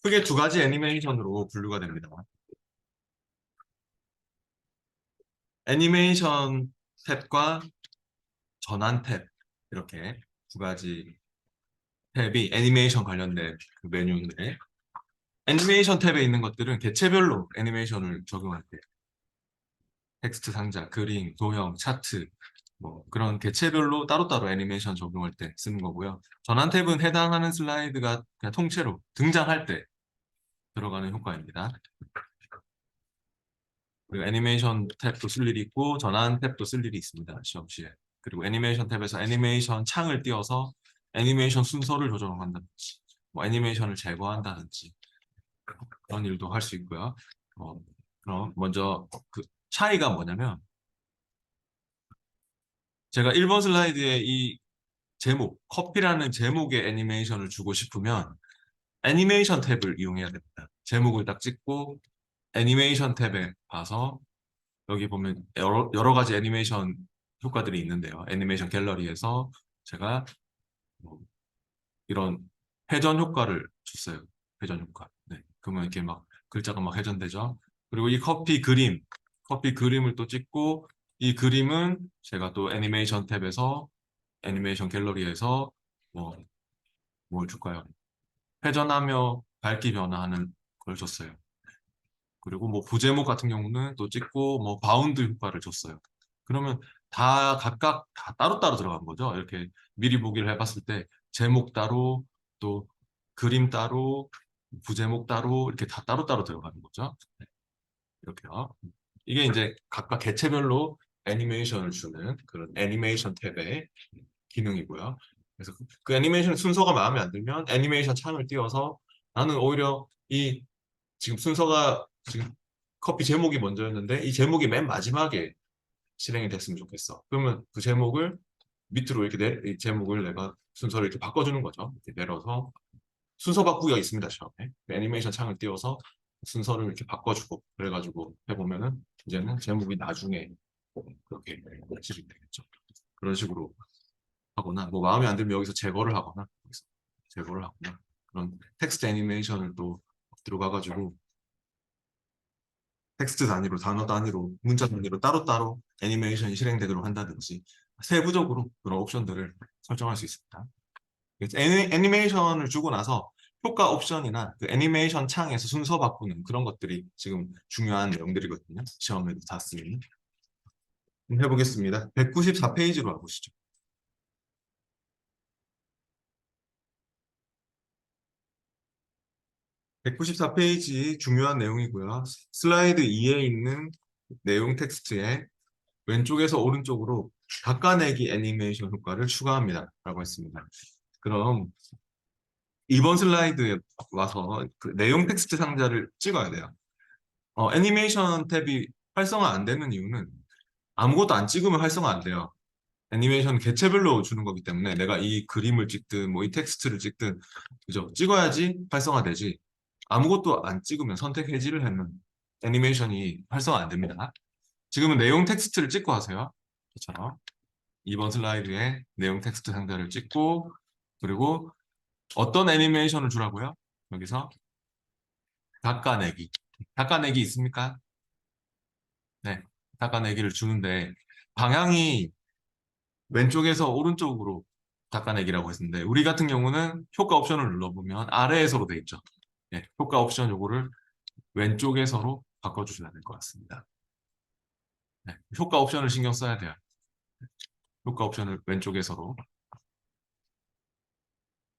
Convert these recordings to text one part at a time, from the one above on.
크게 두 가지 애니메이션으로 분류가 됩니다. 애니메이션 탭과 전환 탭 이렇게 두 가지 탭이 애니메이션 관련된 그 메뉴인데 애니메이션 탭에 있는 것들은 개체별로 애니메이션을 적용할 때 텍스트 상자, 그림, 도형, 차트 뭐 그런 개체별로 따로따로 애니메이션 적용할 때 쓰는 거고요. 전환 탭은 해당하는 슬라이드가 그냥 통째로 등장할 때 들어가는 효과입니다. 그리고 애니메이션 탭도 쓸 일이 있고 전환 탭도 쓸 일이 있습니다. 시험시에. 그리고 애니메이션 탭에서 애니메이션 창을 띄워서 애니메이션 순서를 조정한다든지 뭐 애니메이션을 제거한다든지 그런 일도 할 수 있고요. 어, 그럼 먼저 그 차이가 뭐냐면 제가 1번 슬라이드에 이 제목, 커피라는 제목의 애니메이션을 주고 싶으면 애니메이션 탭을 이용해야 됩니다. 제목을 딱 찍고 애니메이션 탭에 가서 여기 보면 여러 가지 애니메이션 효과들이 있는데요. 애니메이션 갤러리에서 제가 뭐 이런 회전 효과를 줬어요. 회전 효과. 네. 그러면 이렇게 막 글자가 막 회전되죠. 그리고 이 커피 그림을 또 찍고 이 그림은 제가 또 애니메이션 탭에서 애니메이션 갤러리에서 뭐, 뭘 줄까요? 회전하며 밝기 변화하는 걸 줬어요. 그리고 뭐 부제목 같은 경우는 또 찍고 뭐 바운드 효과를 줬어요. 그러면 다 각각 다 따로따로 들어간 거죠. 이렇게 미리 보기를 해봤을 때 제목 따로 또 그림 따로 부제목 따로 이렇게 다 따로따로 들어가는 거죠. 네, 이렇게요. 이게 이제 각각 개체별로 애니메이션을 주는 그런 애니메이션 탭의 기능이고요. 그래서 그 애니메이션 순서가 마음에 안 들면 애니메이션 창을 띄워서 나는 오히려 이 지금 순서가 지금 커피 제목이 먼저였는데 이 제목이 맨 마지막에 실행이 됐으면 좋겠어. 그러면 그 제목을 밑으로 이렇게 이 제목을 내가 순서를 이렇게 바꿔주는 거죠. 이렇게 내려서 순서 바꾸기가 있습니다. 시험에 그 애니메이션 창을 띄워서 순서를 이렇게 바꿔주고 그래가지고 해보면은 이제는 제목이 나중에 그렇게 실행되겠죠. 그런 식으로 하거나 뭐 마음에 안 들면 여기서 제거를 하거나 여기서 제거를 하거나 그런 텍스트 애니메이션을 또 들어가가지고 텍스트 단위로, 단어 단위로, 문자 단위로 따로따로 애니메이션이 실행되도록 한다든지 세부적으로 그런 옵션들을 설정할 수 있습니다. 그래서 애니메이션을 주고 나서 효과 옵션이나 그 애니메이션 창에서 순서 바꾸는 그런 것들이 지금 중요한 내용들이거든요. 시험에도 다 쓰는. 해보겠습니다. 194페이지로 와보시죠. 194페이지 중요한 내용이고요. 슬라이드 2에 있는 내용 텍스트에 왼쪽에서 오른쪽으로 닦아내기 애니메이션 효과를 추가합니다. 라고 했습니다. 그럼 이번 슬라이드에 와서 그 내용 텍스트 상자를 찍어야 돼요. 애니메이션 탭이 활성화 안 되는 이유는 아무것도 안 찍으면 활성화 안 돼요. 애니메이션 개체별로 주는 거기 때문에 내가 이 그림을 찍든 뭐 이 텍스트를 찍든 그죠? 찍어야지 활성화되지. 아무것도 안 찍으면 선택 해지를 하면 애니메이션이 활성화 안 됩니다. 지금은 내용 텍스트를 찍고 하세요. 이처럼 2번 슬라이드에 내용 텍스트 상자를 찍고 그리고 어떤 애니메이션을 주라고요? 여기서 닦아내기. 닦아내기 있습니까? 네. 닦아내기를 주는데 방향이 왼쪽에서 오른쪽으로 닦아내기라고 했는데 우리 같은 경우는 효과 옵션을 눌러보면 아래에서로 돼 있죠. 네. 효과 옵션 요거를 왼쪽에서로 바꿔주셔야 될 것 같습니다. 네. 효과 옵션을 신경 써야 돼요. 효과 옵션을 왼쪽에서로.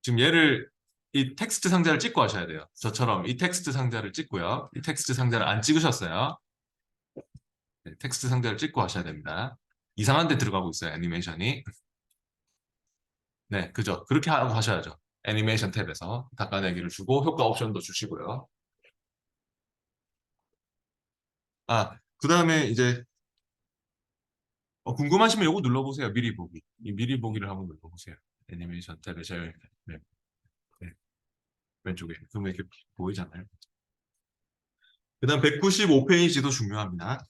지금 얘를 이 텍스트 상자를 찍고 하셔야 돼요. 저처럼 이 텍스트 상자를 찍고요. 이 텍스트 상자를 안 찍으셨어요. 네, 텍스트 상자를 찍고 하셔야 됩니다. 이상한 데 들어가고 있어요, 애니메이션이. 네, 그죠. 그렇게 하고 하셔야죠. 애니메이션 탭에서 닦아내기를 주고 효과 옵션도 주시고요. 아, 그 다음에 이제 궁금하시면 이거 눌러보세요. 미리 보기. 이 미리 보기를 한번 눌러보세요. 애니메이션 탭에 제일 네, 네, 왼쪽에. 그러면 이렇게 보이잖아요. 그 다음 195페이지도 중요합니다.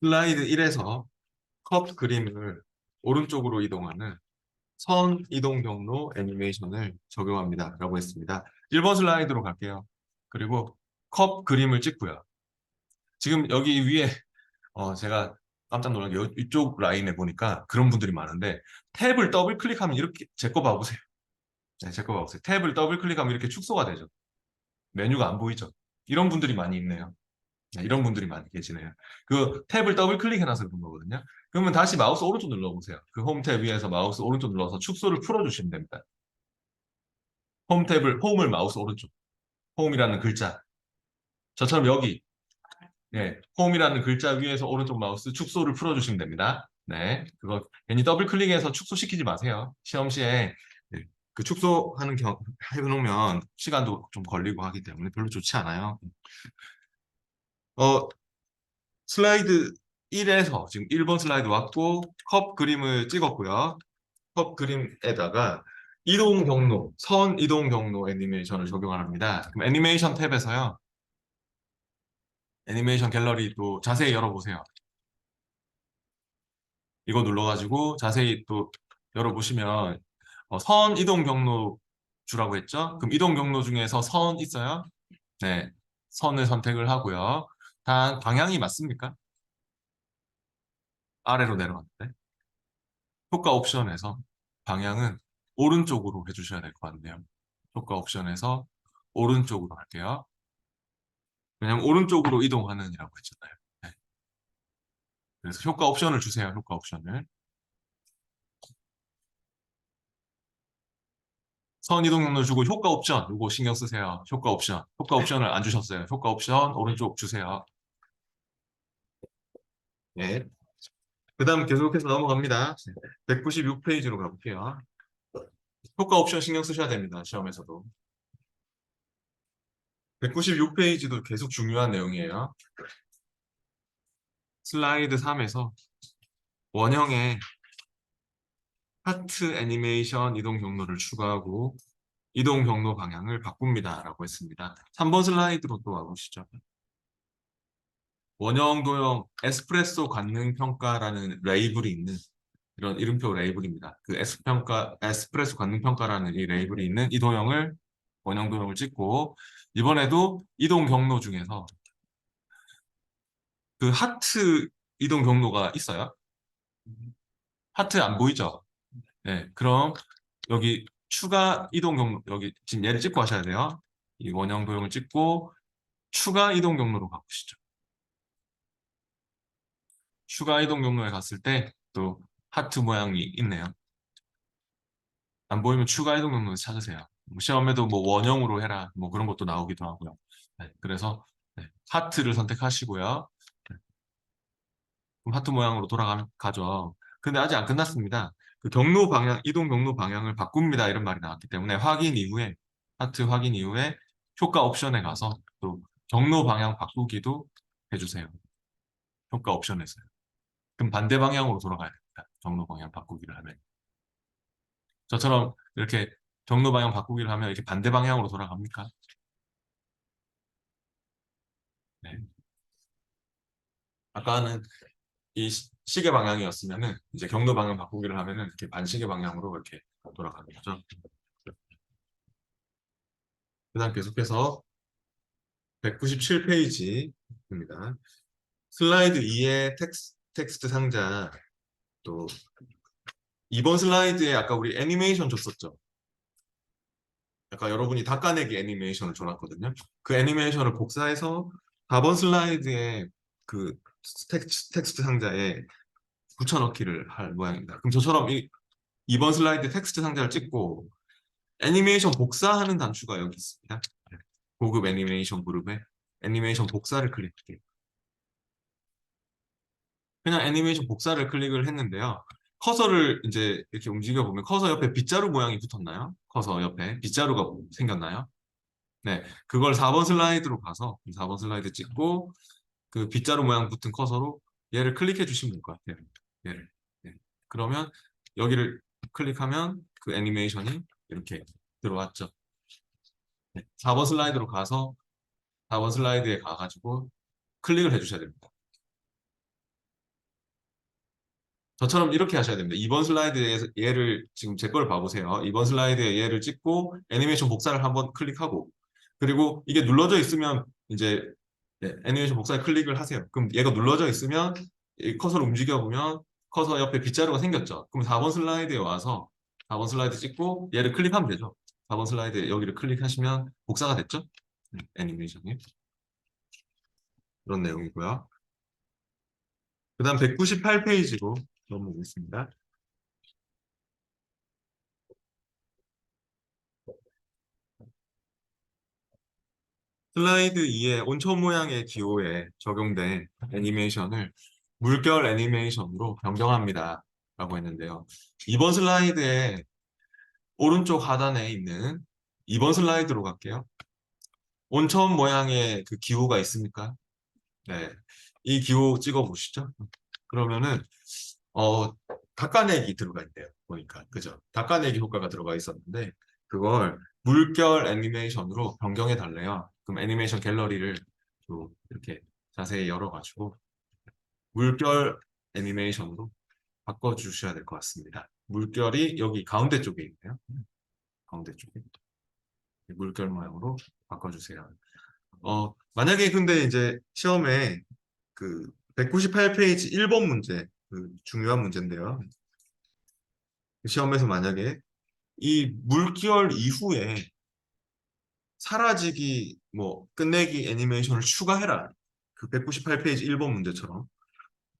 슬라이드 1에서 컵 그림을 오른쪽으로 이동하는 선 이동 경로 애니메이션을 적용합니다. 라고 했습니다. 1번 슬라이드로 갈게요. 그리고 컵 그림을 찍고요. 지금 여기 위에 제가 깜짝 놀란 게 이쪽 라인에 보니까 그런 분들이 많은데 탭을 더블 클릭하면 이렇게 제 거 봐보세요. 네, 제 거 봐보세요. 탭을 더블 클릭하면 이렇게 축소가 되죠. 메뉴가 안 보이죠. 이런 분들이 많이 있네요. 네, 이런 분들이 많이 계시네요. 그 탭을 더블 클릭해놔서 그런 거거든요. 그러면 다시 마우스 오른쪽 눌러보세요. 그 홈 탭 위에서 마우스 오른쪽 눌러서 축소를 풀어주시면 됩니다. 홈을 마우스 오른쪽. 홈이라는 글자. 저처럼 여기, 네, 홈이라는 글자 위에서 오른쪽 마우스 축소를 풀어주시면 됩니다. 네, 그거 괜히 더블 클릭해서 축소시키지 마세요. 시험 시에 네, 그 축소하는 해놓으면 시간도 좀 걸리고 하기 때문에 별로 좋지 않아요. 어, 슬라이드 1에서 지금 1번 슬라이드 왔고 컵 그림을 찍었고요. 컵 그림에다가 이동 경로, 선 이동 경로 애니메이션을 적용합니다. 그럼 애니메이션 탭에서요. 애니메이션 갤러리 또 자세히 열어보세요. 이거 눌러가지고 자세히 또 열어보시면 선 이동 경로 주라고 했죠? 그럼 이동 경로 중에서 선 있어요? 네, 선을 선택을 하고요. 단 방향이 맞습니까? 아래로 내려갔는데 효과 옵션에서 방향은 오른쪽으로 해주셔야 될 것 같네요. 효과 옵션에서 오른쪽으로 할게요. 왜냐면 오른쪽으로 이동하는이라고 했잖아요. 네. 그래서 효과 옵션을 주세요. 효과 옵션을. 선 이동 경로 주고 효과 옵션 이거 신경 쓰세요. 효과 옵션. 효과 옵션을 안 주셨어요. 효과 옵션 오른쪽 주세요. 네. 그 다음 계속해서 넘어갑니다. 196페이지로 가볼게요. 효과 옵션 신경 쓰셔야 됩니다. 시험에서도. 196페이지도 계속 중요한 내용이에요. 슬라이드 3에서 원형에 하트 애니메이션 이동 경로를 추가하고 이동 경로 방향을 바꿉니다. 라고 했습니다. 3번 슬라이드로 또 와보시죠. 원형 도형 에스프레소 관능 평가라는 레이블이 있는 이런 이름표 레이블입니다. 그 에스프레소 관능 평가라는 이 레이블이 있는 이 도형을 원형 도형을 찍고 이번에도 이동 경로 중에서 그 하트 이동 경로가 있어요. 하트 안 보이죠? 네, 그럼 여기 추가 이동 경로 여기 지금 얘를 찍고 하셔야 돼요. 이 원형 도형을 찍고 추가 이동 경로로 바꾸시죠. 추가 이동 경로에 갔을 때 또 하트 모양이 있네요. 안 보이면 추가 이동 경로 찾으세요. 뭐 시험에도 뭐 원형으로 해라 뭐 그런 것도 나오기도 하고요. 네, 그래서 네, 하트를 선택하시고요. 네, 그럼 하트 모양으로 돌아가죠. 근데 아직 안 끝났습니다. 그 경로 방향, 이동 경로 방향을 바꿉니다. 이런 말이 나왔기 때문에 하트 확인 이후에 효과 옵션에 가서 또 경로 방향 바꾸기도 해주세요. 효과 옵션에서요. 그럼 반대 방향으로 돌아가야 됩니다. 경로 방향 바꾸기를 하면. 저처럼 이렇게 경로 방향 바꾸기를 하면 이렇게 반대 방향으로 돌아갑니까? 네. 아까는 이 시계 방향이었으면은 이제 경로 방향 바꾸기를 하면은 이렇게 반시계 방향으로 이렇게 돌아가는 거죠. 그다음 계속해서 197페이지입니다. 슬라이드 2의 텍스트 상자 또 2번 슬라이드에 아까 우리 애니메이션 줬었죠. 아까 여러분이 닦아내기 애니메이션을 줘놨거든요. 그 애니메이션을 복사해서 4번 슬라이드에 그 텍스트 상자에 붙여넣기를 할 모양입니다. 그럼 저처럼 2번 슬라이드 텍스트 상자를 찍고 애니메이션 복사하는 단추가 여기 있습니다. 고급 애니메이션 그룹에 애니메이션 복사를 클릭할게요. 그냥 애니메이션 복사를 클릭을 했는데요. 커서를 이제 이렇게 움직여 보면 커서 옆에 빗자루 모양이 붙었나요? 커서 옆에 빗자루가 생겼나요? 네, 그걸 4번 슬라이드로 가서 4번 슬라이드 찍고 그 빗자루 모양 붙은 커서로 얘를 클릭해 주시면 될 것 같아요. 얘를. 네. 그러면 여기를 클릭하면 그 애니메이션이 이렇게 들어왔죠. 네. 4번 슬라이드로 가서 4번 슬라이드에 가가지고 클릭을 해주셔야 됩니다. 저처럼 이렇게 하셔야 됩니다. 이번 슬라이드에 얘를 지금 제 걸 봐보세요. 이번 슬라이드에 얘를 찍고 애니메이션 복사를 한번 클릭하고 그리고 이게 눌러져 있으면 이제 네, 애니메이션 복사에 클릭을 하세요. 그럼 얘가 눌러져 있으면 이 커서를 움직여 보면 커서 옆에 빗자루가 생겼죠. 그럼 4번 슬라이드에 와서 4번 슬라이드 찍고 얘를 클릭하면 되죠. 4번 슬라이드에 여기를 클릭하시면 복사가 됐죠. 애니메이션이 그런 내용이고요. 그 다음 198페이지로 넘어오겠습니다. 슬라이드 2의 온천 모양의 기호에 적용된 애니메이션을 물결 애니메이션으로 변경합니다. 라고 했는데요. 이번 슬라이드의 오른쪽 하단에 있는 2번 슬라이드로 갈게요. 온천 모양의 그 기호가 있습니까? 네. 이 기호 찍어 보시죠. 그러면은, 어, 닦아내기 들어가 있대요. 보니까. 그죠? 닦아내기 효과가 들어가 있었는데, 그걸 물결 애니메이션으로 변경해 달래요. 그럼 애니메이션 갤러리를 또 이렇게 자세히 열어가지고, 물결 애니메이션으로 바꿔주셔야 될 것 같습니다. 물결이 여기 가운데 쪽에 있네요. 가운데 쪽에. 물결 모양으로 바꿔주세요. 만약에 근데 이제 시험에 그 198페이지 1번 문제, 그 중요한 문제인데요. 시험에서 만약에 이 물결 이후에 사라지기, 뭐, 끝내기 애니메이션을 추가해라. 그 198페이지 1번 문제처럼.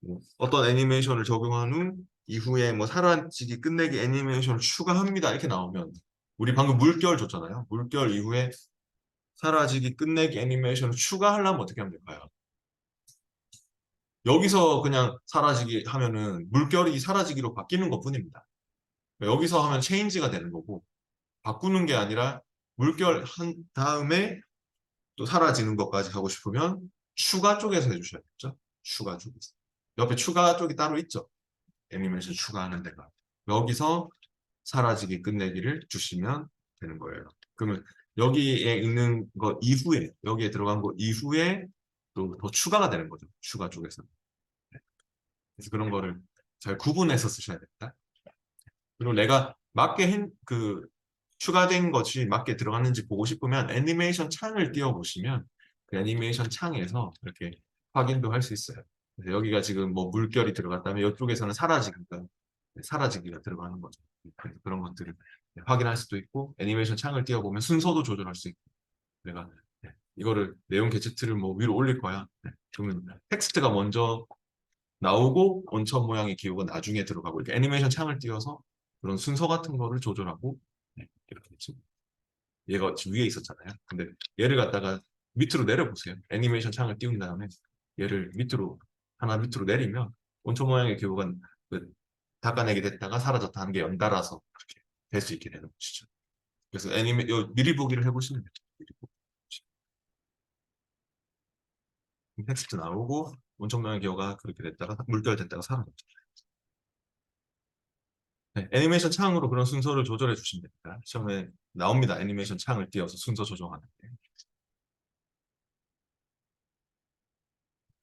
뭐 어떤 애니메이션을 적용한 후 이후에 뭐 사라지기, 끝내기 애니메이션을 추가합니다. 이렇게 나오면 우리 방금 물결 줬잖아요. 물결 이후에 사라지기, 끝내기 애니메이션을 추가하려면 어떻게 하면 될까요? 여기서 그냥 사라지기 하면은 물결이 사라지기로 바뀌는 것뿐입니다. 여기서 하면 체인지가 되는 거고 바꾸는 게 아니라 물결 한 다음에 또 사라지는 것까지 하고 싶으면 추가 쪽에서 해주셔야겠죠. 추가 쪽에서. 옆에 추가 쪽이 따로 있죠. 애니메이션 추가하는 데가. 여기서 사라지기 끝내기를 주시면 되는 거예요. 그러면 여기에 있는 거 이후에 여기에 들어간 거 이후에 또 더 추가가 되는 거죠. 추가 쪽에서. 그래서 그런 거를 잘 구분해서 쓰셔야 된다. 그리고 내가 그 추가된 것이 맞게 들어갔는지 보고 싶으면 애니메이션 창을 띄워보시면 그 애니메이션 창에서 이렇게 확인도 할 수 있어요. 그래서 여기가 지금 뭐 물결이 들어갔다면 이쪽에서는 사라지기가 들어가는 거죠. 그래서 그런 것들을 확인할 수도 있고 애니메이션 창을 띄워보면 순서도 조절할 수 있고 내가 이거를 내용 게제트를 뭐 위로 올릴 거야. 그러면 텍스트가 먼저 나오고 원천 모양의 기호가 나중에 들어가고 이렇게 애니메이션 창을 띄워서 그런 순서 같은 거를 조절하고 이렇게 됐죠. 얘가 지금 위에 있었잖아요. 근데 얘를 갖다가 밑으로 내려보세요. 애니메이션 창을 띄운 다음에 얘를 밑으로 하나 밑으로 내리면 원천 모양의 기호가 그 닦아내게 됐다가 사라졌다 하는 게 연달아서 그렇게 될 수 있게 되는 것이죠. 그래서 미리 보기를 해보시면 돼요. 미리 보기. 텍스트 나오고 원천 모양의 기호가 그렇게 됐다가 물결됐다가 사라졌죠. 네, 애니메이션 창으로 그런 순서를 조절해 주시면 됩니다. 시험에 나옵니다. 애니메이션 창을 띄워서 순서 조정하는 게.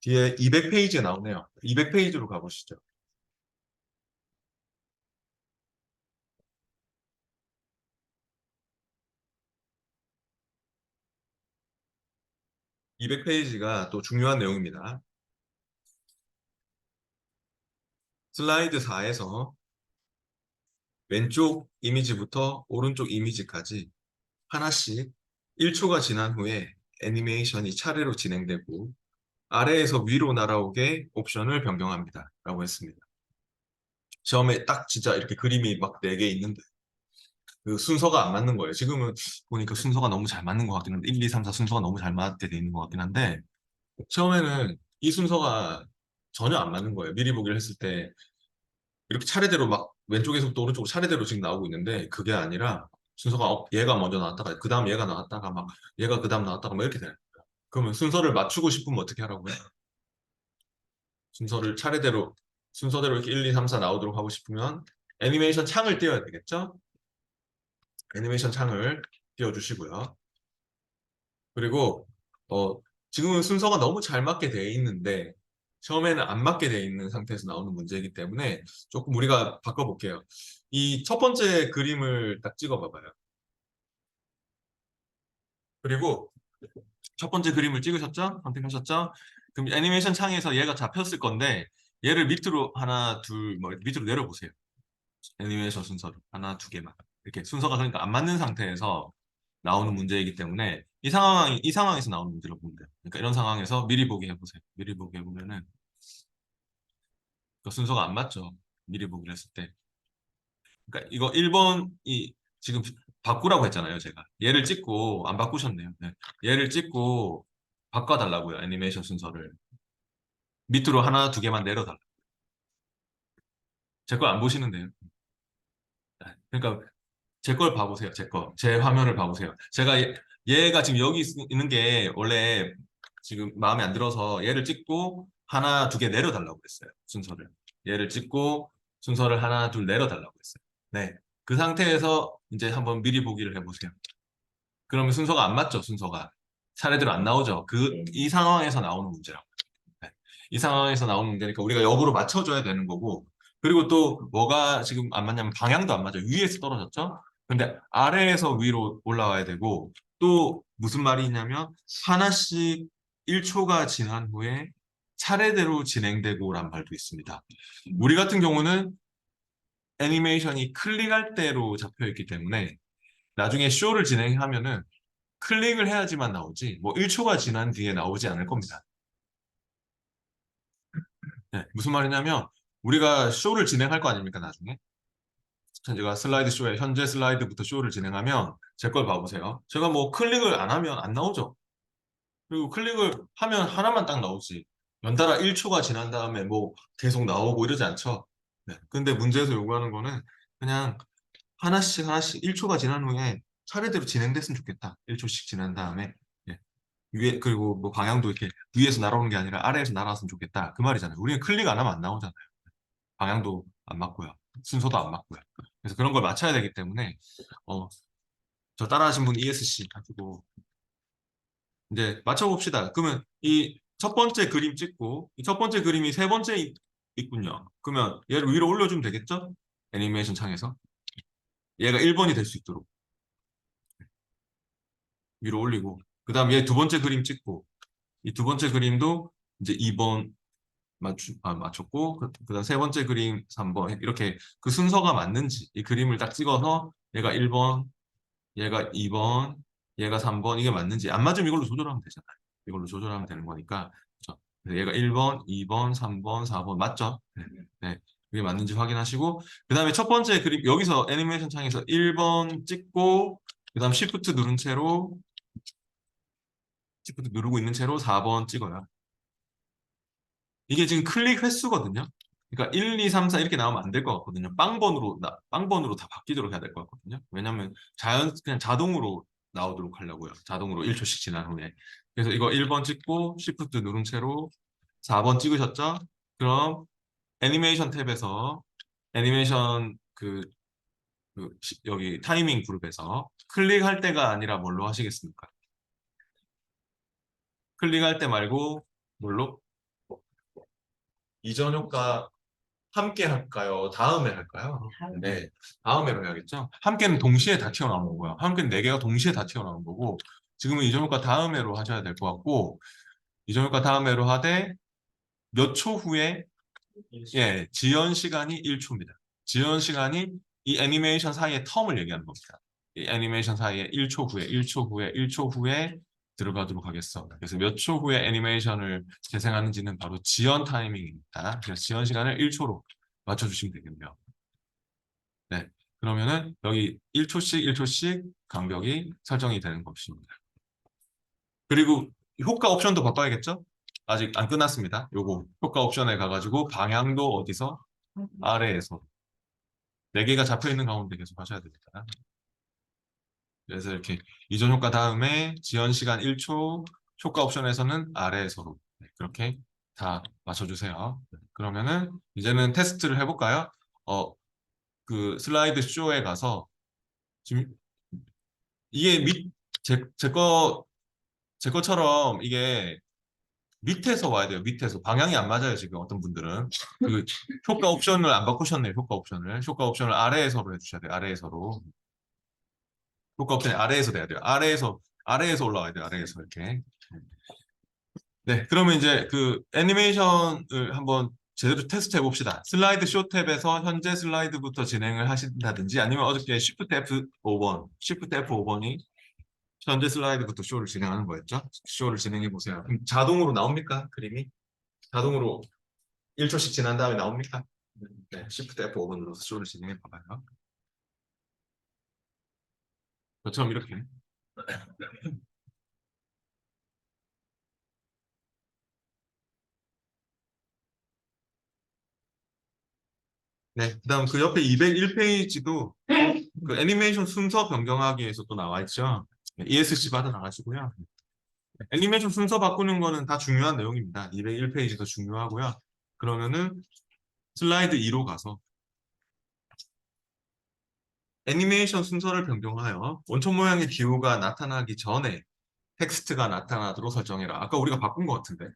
뒤에 200페이지에 나오네요. 200페이지로 가보시죠. 200페이지가 또 중요한 내용입니다. 슬라이드 4에서 왼쪽 이미지부터 오른쪽 이미지까지 하나씩 1초가 지난 후에 애니메이션이 차례로 진행되고 아래에서 위로 날아오게 옵션을 변경합니다. 라고 했습니다. 시험에 딱 진짜 이렇게 그림이 막 4개 있는데 그 순서가 안 맞는 거예요. 지금은 보니까 순서가 너무 잘 맞는 것 같긴 한데 1, 2, 3, 4 순서가 너무 잘 맞게 돼 있는 것 같긴 한데 처음에는 이 순서가 전혀 안 맞는 거예요. 미리 보기를 했을 때 이렇게 차례대로 막 왼쪽에서부터 오른쪽으로 차례대로 지금 나오고 있는데 그게 아니라 순서가 얘가 먼저 나왔다가 그 다음 얘가 나왔다가 막 얘가 그 다음 나왔다가 막 이렇게 되는 거예요. 그러면 순서를 맞추고 싶으면 어떻게 하라고요? 순서를 차례대로 순서대로 이렇게 1, 2, 3, 4 나오도록 하고 싶으면 애니메이션 창을 띄워야 되겠죠? 애니메이션 창을 띄워주시고요. 그리고 지금은 순서가 너무 잘 맞게 되어 있는데 처음에는 안 맞게 되어 있는 상태에서 나오는 문제이기 때문에 조금 우리가 바꿔볼게요. 이 첫 번째 그림을 딱 찍어봐봐요. 그리고 첫 번째 그림을 찍으셨죠? 선택하셨죠? 그럼 애니메이션 창에서 얘가 잡혔을 건데 얘를 밑으로 하나, 둘, 뭐 밑으로 내려보세요. 애니메이션 순서를 하나, 두 개만 이렇게 순서가 그러니까 안 맞는 상태에서 나오는 문제이기 때문에 이 상황에서 나오는 문제로 보면 돼요. 그러니까 이런 상황에서 미리 보기 해보세요. 미리 보기 해보면은 그 순서가 안 맞죠. 미리 보기를 했을 때. 그러니까 이거 1번 이 지금 바꾸라고 했잖아요, 제가. 얘를 찍고 안 바꾸셨네요. 네. 얘를 찍고 바꿔달라고요, 애니메이션 순서를. 밑으로 하나, 두 개만 내려달라. 제 걸 안 보시는데요. 네. 그러니까 제 걸 봐보세요, 제 거. 제 화면을 봐보세요. 제가 얘가 지금 여기 있는 게 원래 지금 마음에 안 들어서 얘를 찍고 하나, 두 개 내려달라고 했어요, 순서를. 얘를 찍고 순서를 하나, 둘 내려달라고 했어요. 네. 그 상태에서 이제 한번 미리 보기를 해보세요. 그러면 순서가 안 맞죠, 순서가. 차례대로 안 나오죠. 이 상황에서 나오는 문제라고. 네. 이 상황에서 나오는 문제니까 우리가 역으로 맞춰줘야 되는 거고. 그리고 또 뭐가 지금 안 맞냐면 방향도 안 맞아요. 위에서 떨어졌죠? 근데 아래에서 위로 올라와야 되고 또 무슨 말이 있냐면 하나씩 1초가 지난 후에 차례대로 진행되고란 말도 있습니다. 우리 같은 경우는 애니메이션이 클릭할 때로 잡혀 있기 때문에 나중에 쇼를 진행하면은 클릭을 해야지만 나오지 뭐 1초가 지난 뒤에 나오지 않을 겁니다. 네, 무슨 말이냐면 우리가 쇼를 진행할 거 아닙니까 나중에 제가 슬라이드 쇼에 현재 슬라이드부터 쇼를 진행하면 제 걸 봐보세요. 제가 뭐 클릭을 안 하면 안 나오죠. 그리고 클릭을 하면 하나만 딱 나오지. 연달아 1초가 지난 다음에 뭐 계속 나오고 이러지 않죠. 네. 근데 문제에서 요구하는 거는 그냥 하나씩 하나씩 1초가 지난 후에 차례대로 진행됐으면 좋겠다. 1초씩 지난 다음에 예. 위에 그리고 뭐 방향도 이렇게 위에서 날아오는 게 아니라 아래에서 날아왔으면 좋겠다. 그 말이잖아요. 우리는 클릭 안 하면 안 나오잖아요. 방향도 안 맞고요. 순서도 안 맞고요. 그래서 그런 걸 맞춰야 되기 때문에 어, 저 따라하신 분 ESC 가지고 이제 맞춰봅시다. 그러면 이 첫 번째 그림 찍고 이 첫 번째 그림이 세 번째 있군요. 그러면 얘를 위로 올려주면 되겠죠? 애니메이션 창에서 얘가 1번이 될 수 있도록 위로 올리고 그 다음 얘 두 번째 그림 찍고 이 두 번째 그림도 이제 2번 맞췄고 그다음 세 번째 그림 3번 이렇게 그 순서가 맞는지 이 그림을 딱 찍어서 얘가 1번 얘가 2번 얘가 3번 이게 맞는지 안 맞으면 이걸로 조절하면 되잖아요. 이걸로 조절하면 되는 거니까 그렇죠? 그래서 얘가 1번 2번 3번 4번 맞죠? 네. 네. 그게 맞는지 확인하시고 그 다음에 첫 번째 그림 여기서 애니메이션 창에서 1번 찍고 그 다음 Shift 누른 채로 Shift 누르고 있는 채로 4번 찍어요. 이게 지금 클릭 횟수거든요. 그러니까 1, 2, 3, 4 이렇게 나오면 안 될 것 같거든요. 빵번으로 다 바뀌도록 해야 될 것 같거든요. 왜냐면 그냥 자동으로 나오도록 하려고요. 자동으로 1초씩 지난 후에. 그래서 이거 1번 찍고 Shift 누른 채로 4번 찍으셨죠? 그럼 애니메이션 탭에서 애니메이션 여기 타이밍 그룹에서 클릭할 때가 아니라 뭘로 하시겠습니까? 클릭할 때 말고 뭘로? 이전 효과 함께 할까요? 다음에 할까요? 네, 다음에로 해야겠죠? 함께는 동시에 다 튀어나오는 거고요. 함께는 네 개가 동시에 다 튀어나오는 거고 지금은 이전효과 다음에로 하셔야 될 것 같고 이전효과 다음에로 하되 몇 초 후에 예, 지연 시간이 1초입니다. 지연 시간이 이 애니메이션 사이의 텀을 얘기하는 겁니다. 이 애니메이션 사이에 1초 후에 1초 후에 1초 후에 들어가도록 하겠습니다. 그래서 몇 초 후에 애니메이션을 재생하는지는 바로 지연 타이밍입니다. 그래서 지연 시간을 1초로 맞춰주시면 되겠네요. 네. 그러면은 여기 1초씩 1초씩 간격이 설정이 되는 것입니다. 그리고 효과 옵션도 바꿔야겠죠? 아직 안 끝났습니다. 요거 효과 옵션에 가가지고 방향도 어디서? 아래에서. 네 개가 잡혀 있는 가운데 계속 하셔야 됩니다. 그래서 이렇게 이전 효과 다음에 지연 시간 1초, 효과 옵션에서는 아래에서로 네, 그렇게 다 맞춰주세요. 네, 그러면은 이제는 테스트를 해볼까요? 그 슬라이드 쇼에 가서 지금 이게 제 것처럼 이게 밑에서 와야 돼요. 밑에서. 방향이 안 맞아요, 지금 어떤 분들은. 그 효과 옵션을 안 바꾸셨네요. 효과 옵션을. 효과 옵션을 아래에서로 해주셔야 돼요. 아래에서로. 효과 옵션이 아래에서 돼야 돼요. 아래에서 올라와야 돼요. 아래에서 이렇게. 네, 그러면 이제 그 애니메이션을 한번 제대로 테스트 해봅시다. 슬라이드 쇼 탭에서 현재 슬라이드부터 진행을 하신다든지 아니면 어저께 Shift F5번, Shift F5번이 현재 슬라이드부터 쇼를 진행하는 거였죠? 쇼를 진행해 보세요. 그럼 자동으로 나옵니까? 그림이? 자동으로 1초씩 지난 다음에 나옵니까? 네, Shift F5번 눌러서 쇼를 진행해 봐봐요. 저처럼 이렇게. 네, 그다음 그 옆에 201페이지도 그 애니메이션 순서 변경하기 위해서 또 나와 있죠. 네, ESC 받아 나가시고요. 애니메이션 순서 바꾸는 거는 다 중요한 내용입니다. 201페이지도 중요하고요. 그러면은 슬라이드 2로 가서 애니메이션 순서를 변경하여 원천 모양의 기호가 나타나기 전에 텍스트가 나타나도록 설정해라. 아까 우리가 바꾼 것 같은데.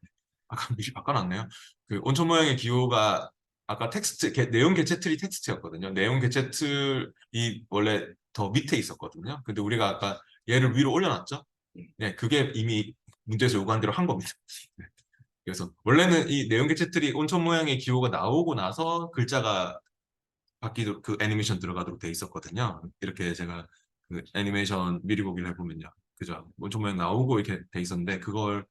아까 미리 바꿔놨네요. 그 원천 모양의 기호가 아까 텍스트, 내용 개체 틀이 텍스트였거든요. 내용 개체 틀이 원래 더 밑에 있었거든요. 근데 우리가 아까 얘를 위로 올려놨죠? 네, 그게 이미 문제에서 요구한 대로 한 겁니다. 네. 그래서 원래는 이 내용 개체 틀이 원천 모양의 기호가 나오고 나서 글자가 바뀌도록 그 애니메이션 들어가도록 돼 있었거든요. 이렇게 제가 그 애니메이션 미리 보기를 해보면요. 그죠? 원천 모양 나오고 이렇게 돼 있었는데 그걸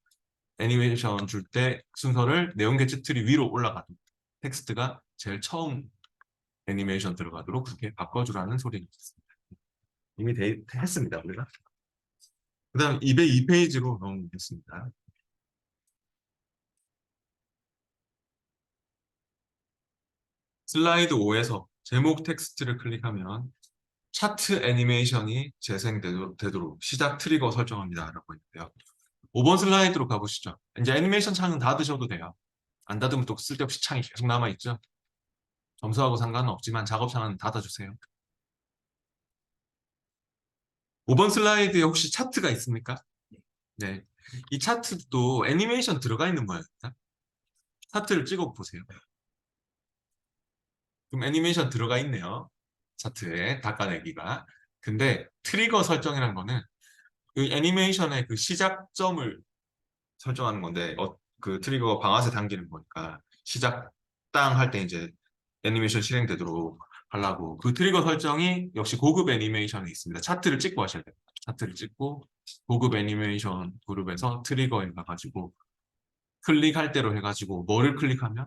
애니메이션 줄 때 순서를 내용 개체 틀이 위로 올라가도록 텍스트가 제일 처음 애니메이션 들어가도록 그렇게 바꿔주라는 소리가 있습니다. 이미 했습니다. 우리가. 그 다음 202페이지로 넘어가겠습니다. 슬라이드 5에서 제목 텍스트를 클릭하면 차트 애니메이션이 재생되도록 시작 트리거 설정합니다. 라고 있는데요. 5번 슬라이드로 가보시죠. 이제 애니메이션 창은 닫으셔도 돼요. 안 닫으면 또 쓸데없이 창이 계속 남아있죠. 점수하고 상관은 없지만 작업창은 닫아주세요. 5번 슬라이드에 혹시 차트가 있습니까? 네. 이 차트도 애니메이션 들어가 있는 모양입니다. 차트를 찍어 보세요. 그럼 애니메이션 들어가 있네요. 차트에 닦아내기가. 근데 트리거 설정이라는 거는 그 애니메이션의 그 시작점을 설정하는 건데 그 트리거 방아쇠 당기는 거니까 시작 땅 할 때 이제 애니메이션 실행되도록 하려고 그 트리거 설정이 역시 고급 애니메이션에 있습니다. 차트를 찍고 하셔야 돼요. 차트를 찍고 고급 애니메이션 그룹에서 트리거에 가가지고 클릭할 대로 해가지고 뭐를 클릭하면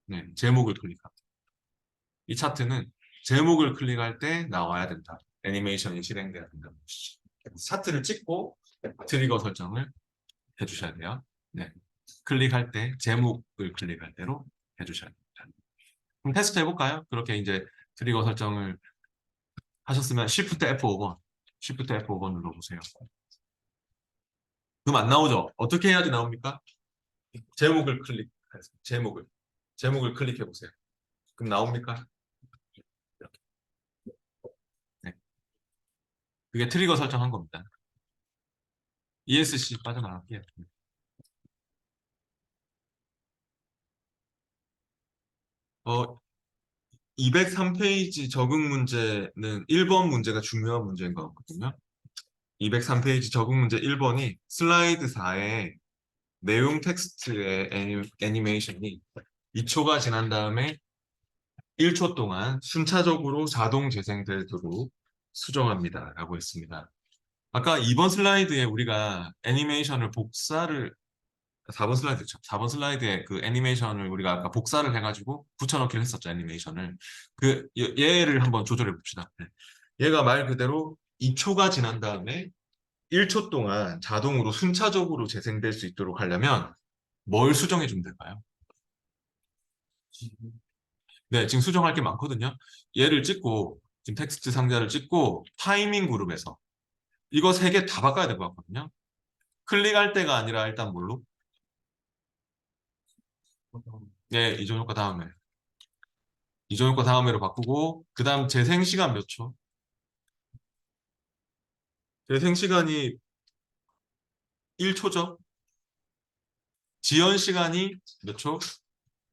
네, 제목을 클릭합니다. 이 차트는 제목을 클릭할 때 나와야 된다. 애니메이션이 실행돼야 된다는 것이죠. 차트를 찍고 트리거 설정을 해주셔야 돼요. 네. 클릭할 때 제목을 클릭할 대로 해주셔야 됩니다. 그럼 테스트 해볼까요? 그렇게 이제 트리거 설정을 하셨으면 Shift F5번, Shift F5번 눌러보세요. 그럼 안 나오죠? 어떻게 해야지 나옵니까? 제목을 제목을 클릭해 보세요. 그럼 나옵니까? 네. 그게 트리거 설정한 겁니다. ESC 빠져나갈게요. 203페이지 적응 문제는 1번 문제가 중요한 문제인 것 같거든요. 203페이지 적응 문제 1번이 슬라이드 4에 내용 텍스트의 애니메이션이 2초가 지난 다음에 1초 동안 순차적으로 자동 재생되도록 수정합니다. 라고 했습니다. 아까 2번 슬라이드에 우리가 애니메이션을 복사를 4번 슬라이드죠. 4번 슬라이드에 그 애니메이션을 우리가 아까 복사를 해가지고 붙여넣기를 했었죠. 애니메이션을. 그 얘를 한번 조절해 봅시다. 네. 얘가 말 그대로 2초가 지난 다음에 1초 동안 자동으로 순차적으로 재생될 수 있도록 하려면 뭘 수정해 주면 될까요? 네, 지금 수정할 게 많거든요. 얘를 찍고 지금 텍스트 상자를 찍고 타이밍 그룹에서 이거 세 개 다 바꿔야 될 것 같거든요. 클릭할 때가 아니라 일단 뭘로? 네, 이전 효과 다음에. 이전 효과 다음에로 바꾸고 그 다음 재생 시간 몇 초? 재생 시간이 1초죠? 지연 시간이 몇 초?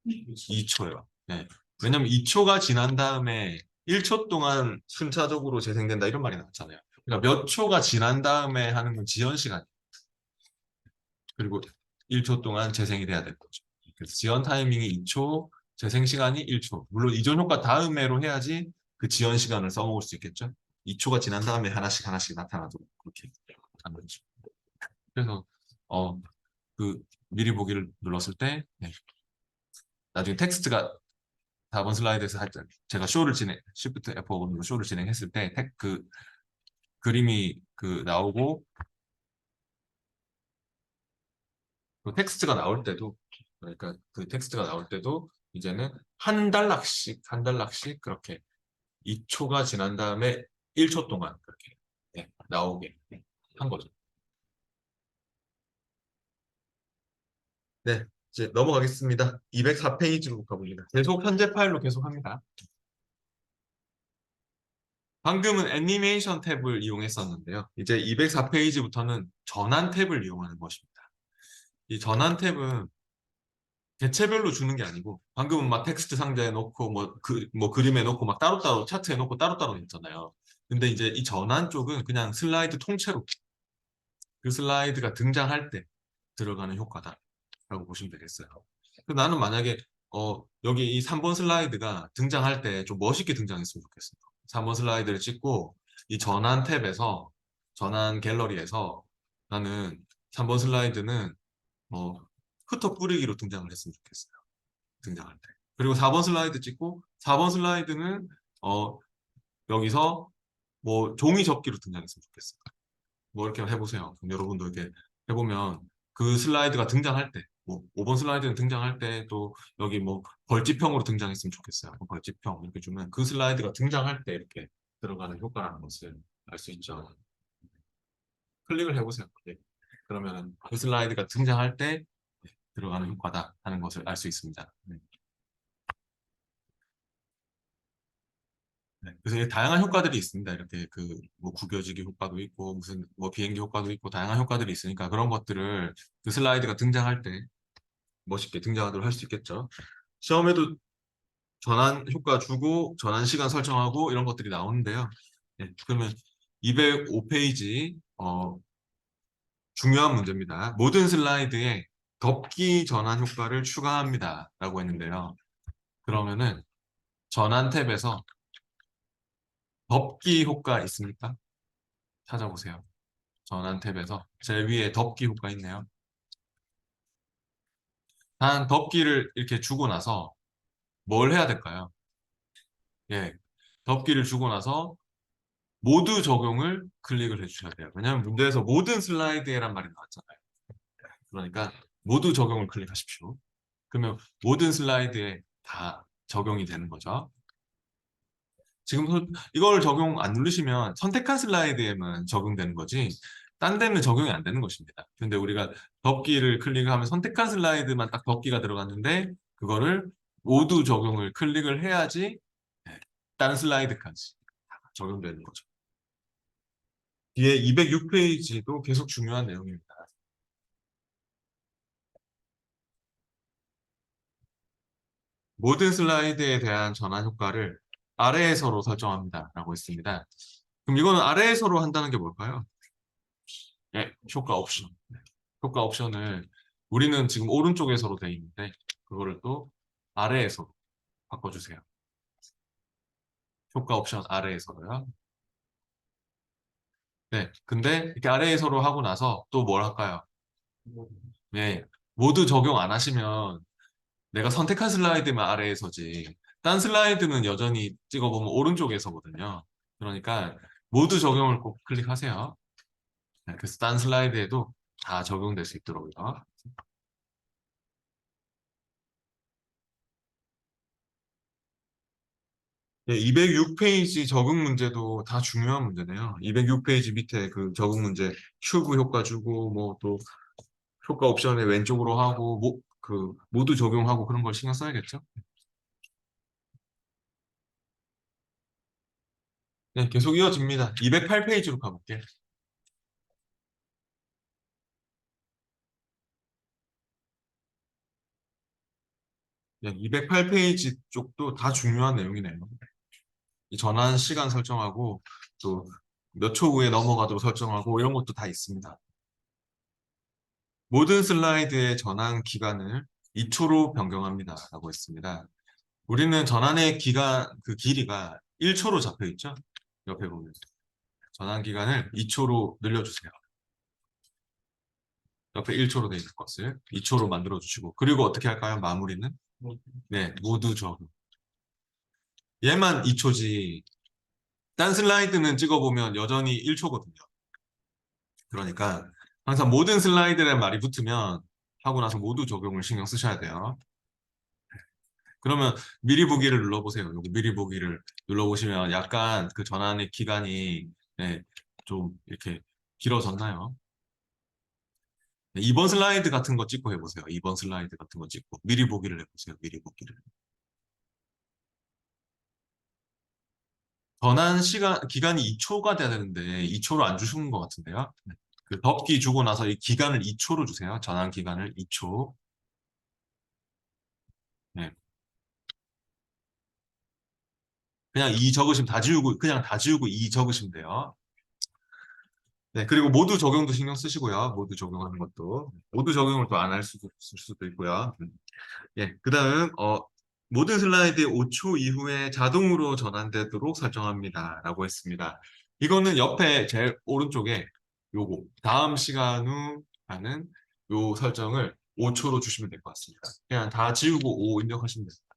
2초요. 네. 왜냐면 2초가 지난 다음에 1초 동안 순차적으로 재생된다 이런 말이 나왔잖아요. 그러니까 몇 초가 지난 다음에 하는 건 지연 시간. 그리고 1초 동안 재생이 돼야 되는 거죠. 그래서 지연 타이밍이 2초, 재생 시간이 1초. 물론 이전 효과 다음에로 해야지 그 지연 시간을 써먹을 수 있겠죠. 2초가 지난 다음에 하나씩 하나씩 나타나도록 그렇게 하는 거죠. 그래서 어, 그 미리 보기를 눌렀을 때 네. 나중에 텍스트가 4번 슬라이드에서 할 때 제가 쇼를 진행, Shift F5로 쇼를 진행했을 때 그 그림이 그 나오고 그 텍스트가 나올 때도 그러니까 그 텍스트가 나올 때도 이제는 한 달락씩 그렇게 2초가 지난 다음에 1초 동안 그렇게 네, 나오게 한 거죠. 네, 이제 넘어가겠습니다. 204페이지로 가봅니다. 계속 현재 파일로 계속합니다. 방금은 애니메이션 탭을 이용했었는데요. 이제 204페이지부터는 전환 탭을 이용하는 것입니다. 이 전환 탭은 개체별로 주는 게 아니고 방금은 막 텍스트 상자에 넣고 뭐 그림에 넣고 막 따로따로 차트에 넣고 따로따로 있잖아요. 근데 이제 이 전환 쪽은 그냥 슬라이드 통째로 그 슬라이드가 등장할 때 들어가는 효과다라고 보시면 되겠어요. 나는 만약에 여기 이 3번 슬라이드가 등장할 때 좀 멋있게 등장했으면 좋겠어요. 3번 슬라이드를 찍고 이 전환 탭에서 전환 갤러리에서 나는 3번 슬라이드는 흩어 뿌리기로 등장을 했으면 좋겠어요. 등장할 때. 그리고 4번 슬라이드 찍고 4번 슬라이드는 어, 여기서 뭐 종이 접기로 등장했으면 좋겠어요. 뭐 이렇게 해보세요. 그럼 여러분도 이렇게 해보면 그 슬라이드가 등장할 때, 뭐 5번 슬라이드는 등장할 때 또 여기 뭐 벌집형으로 등장했으면 좋겠어요. 뭐 벌집형 이렇게 주면 그 슬라이드가 등장할 때 이렇게 들어가는 효과라는 것을 알 수 있죠. 클릭을 해보세요. 네. 그러면 그 슬라이드가 등장할 때 들어가는 효과다 하는 것을 알 수 있습니다. 네. 네. 그래서 다양한 효과들이 있습니다. 이렇게 그 뭐 구겨지기 효과도 있고 무슨 뭐 비행기 효과도 있고 다양한 효과들이 있으니까 그런 것들을 그 슬라이드가 등장할 때 멋있게 등장하도록 할 수 있겠죠. 시험에도 전환 효과 주고 전환 시간 설정하고 이런 것들이 나오는데요. 네. 그러면 205페이지 중요한 문제입니다. 모든 슬라이드에 덮기 전환 효과를 추가합니다. 라고 했는데요. 그러면은 전환 탭에서 덮기 효과 있습니까? 찾아보세요. 전환 탭에서 제일 위에 덮기 효과 있네요. 단 덮기를 이렇게 주고 나서 뭘 해야 될까요? 예, 덮기를 주고 나서 모두 적용을 클릭을 해주셔야 돼요. 왜냐하면 문제에서 모든 슬라이드에란 말이 나왔잖아요. 그러니까 모두 적용을 클릭하십시오. 그러면 모든 슬라이드에 다 적용이 되는 거죠. 지금 이걸 적용 안 누르시면 선택한 슬라이드에만 적용되는 거지 딴 데는 적용이 안 되는 것입니다. 근데 우리가 덮기를 클릭하면 선택한 슬라이드만 딱 덮기가 들어갔는데 그거를 모두 적용을 클릭을 해야지 네, 다른 슬라이드까지 적용되는 거죠. 뒤에 206페이지도 계속 중요한 내용입니다. 모든 슬라이드에 대한 전환 효과를 아래에서로 설정합니다. 라고 했습니다. 그럼 이거는 아래에서로 한다는 게 뭘까요? 네, 효과 옵션. 네, 효과 옵션을 우리는 지금 오른쪽에서로 돼 있는데 그거를 또 아래에서 바꿔주세요. 효과 옵션 아래에서로요. 네, 근데 이렇게 아래에서로 하고 나서 또 뭘 할까요? 네, 모두 적용 안 하시면 내가 선택한 슬라이드만 아래에서지 딴 슬라이드는 여전히 찍어보면 오른쪽에서거든요. 그러니까 모두 적용을 꼭 클릭하세요. 네, 그래서 딴 슬라이드에도 다 적용될 수 있도록요. 네, 206페이지 적응 문제도 다 중요한 문제네요. 206페이지 밑에 그 적응 문제 큐브 효과 주고 뭐 또 효과 옵션에 왼쪽으로 하고 그 모두 적용하고 그런 걸 신경 써야겠죠? 네, 계속 이어집니다. 208페이지로 가볼게요. 208페이지 쪽도 다 중요한 내용이네요. 이 전환 시간 설정하고 또 몇 초 후에 넘어가도록 설정하고 이런 것도 다 있습니다. 모든 슬라이드의 전환 기간을 2초로 변경합니다. 라고 했습니다. 우리는 전환의 기간, 그 길이가 1초로 잡혀 있죠? 옆에 보면. 전환 기간을 2초로 늘려주세요. 옆에 1초로 되어 있는 것을 2초로 만들어 주시고. 그리고 어떻게 할까요? 마무리는? 네, 모두 적용. 얘만 2초지. 딴 슬라이드는 찍어보면 여전히 1초거든요. 그러니까 항상 모든 슬라이드에 말이 붙으면 하고 나서 모두 적용을 신경 쓰셔야 돼요. 그러면 미리 보기를 눌러보세요. 여기 미리 보기를 눌러보시면 약간 그 전환의 기간이 네, 좀 이렇게 길어졌나요? 네, 2번 슬라이드 같은 거 찍고 해보세요. 2번 슬라이드 같은 거 찍고 미리 보기를 해보세요. 미리 보기를. 전환 시간 기간이 2초가 돼야 되는데 2초로 안 주시는 것 같은데요. 네. 그 덮기 주고 나서 이 기간을 2초로 주세요. 전환 기간을 2초. 네. 그냥 2 적으시면 다 지우고 그냥 다 지우고 2 적으시면 돼요. 네, 그리고 모두 적용도 신경 쓰시고요. 모두 적용하는 것도. 모두 적용을 또 안 할 수도 있을 수도 있고요. 예, 그다음 모든 슬라이드 5초 이후에 자동으로 전환되도록 설정합니다. 라고 했습니다. 이거는 옆에 제일 오른쪽에 요거 다음 시간 후 하는 요 설정을 5초로 주시면 될 것 같습니다. 그냥 다 지우고 5 입력하시면 됩니다.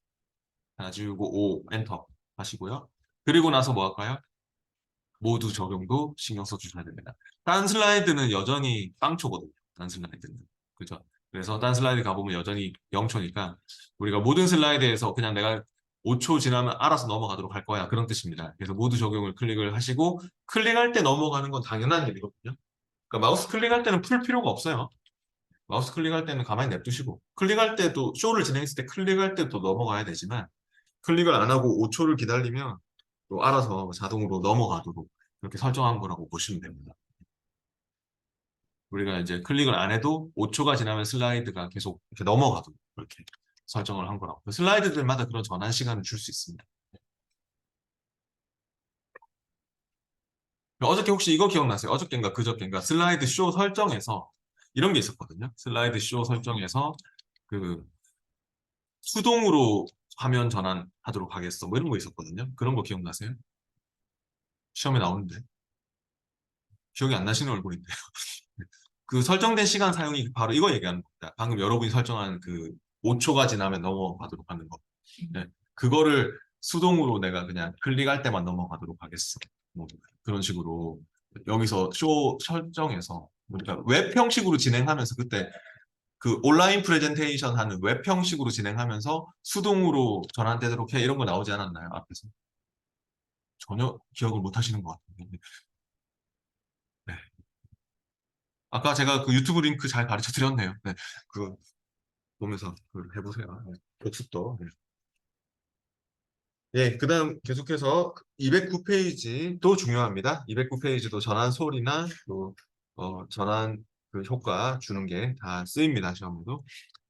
다 지우고 5 엔터 하시고요. 그리고 나서 뭐 할까요? 모두 적용도 신경 써주셔야 됩니다. 딴 슬라이드는 여전히 빵초거든요. 딴 슬라이드는. 그죠? 그래서 딴 슬라이드 가보면 여전히 0초니까 우리가 모든 슬라이드에서 그냥 내가 5초 지나면 알아서 넘어가도록 할 거야. 그런 뜻입니다. 그래서 모두 적용을 클릭을 하시고 클릭할 때 넘어가는 건 당연한 일이거든요. 그러니까 마우스 클릭할 때는 풀 필요가 없어요. 마우스 클릭할 때는 가만히 냅두시고 클릭할 때도 쇼를 진행했을 때 클릭할 때도 넘어가야 되지만 클릭을 안 하고 5초를 기다리면 또 알아서 자동으로 넘어가도록 그렇게 설정한 거라고 보시면 됩니다. 우리가 이제 클릭을 안 해도 5초가 지나면 슬라이드가 계속 이렇게 넘어가도록 그렇게 설정을 한 거라고. 슬라이드들마다 그런 전환 시간을 줄 수 있습니다. 어저께 혹시 이거 기억나세요? 어저께인가 그저께인가 슬라이드 쇼 설정에서 이런 게 있었거든요. 슬라이드 쇼 설정에서 그 수동으로 화면 전환하도록 하겠어. 뭐 이런 거 있었거든요. 그런 거 기억나세요? 시험에 나오는데. 기억이 안 나시는 얼굴인데요. 그 설정된 시간 사용이 바로 이거 얘기하는 겁니다. 방금 여러분이 설정한 그 5초가 지나면 넘어가도록 하는 거. 네. 그거를 수동으로 내가 그냥 클릭할 때만 넘어가도록 하겠어. 뭐 그런 식으로 여기서 쇼 설정해서 그러니까 웹 형식으로 진행하면서 그때 그 온라인 프레젠테이션 하는 웹 형식으로 진행하면서 수동으로 전환되도록 해 이런 거 나오지 않았나요? 앞에서 전혀 기억을 못 하시는 것 같은데. 네. 아까 제가 그 유튜브 링크 잘 가르쳐 드렸네요. 네. 그 보면서 그걸 해보세요. 네. 복습도. 네. 예, 그다음 계속해서 209페이지도 중요합니다. 209페이지도 전환 소리나 또 전환 그 효과 주는 게 다 쓰입니다. 시험에도.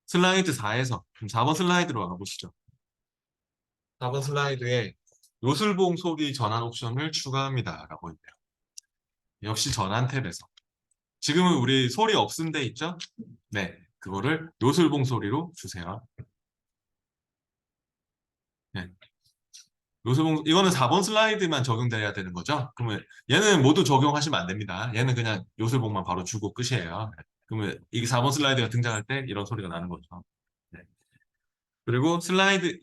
슬라이드 4에서 4번 슬라이드로 가보시죠. 4번 슬라이드에 요술봉 소리 전환 옵션을 추가합니다라고 있네요. 역시 전환 탭에서. 지금은 우리 소리 없음 돼 있죠? 네, 그거를 요술봉 소리로 주세요. 네. 요소봉 이거는 4번 슬라이드만 적용돼야 되는 거죠? 그러면 얘는 모두 적용하시면 안 됩니다. 얘는 그냥 요술봉만 바로 주고 끝이에요. 그러면 이게 4번 슬라이드가 등장할 때 이런 소리가 나는 거죠. 네. 그리고 슬라이드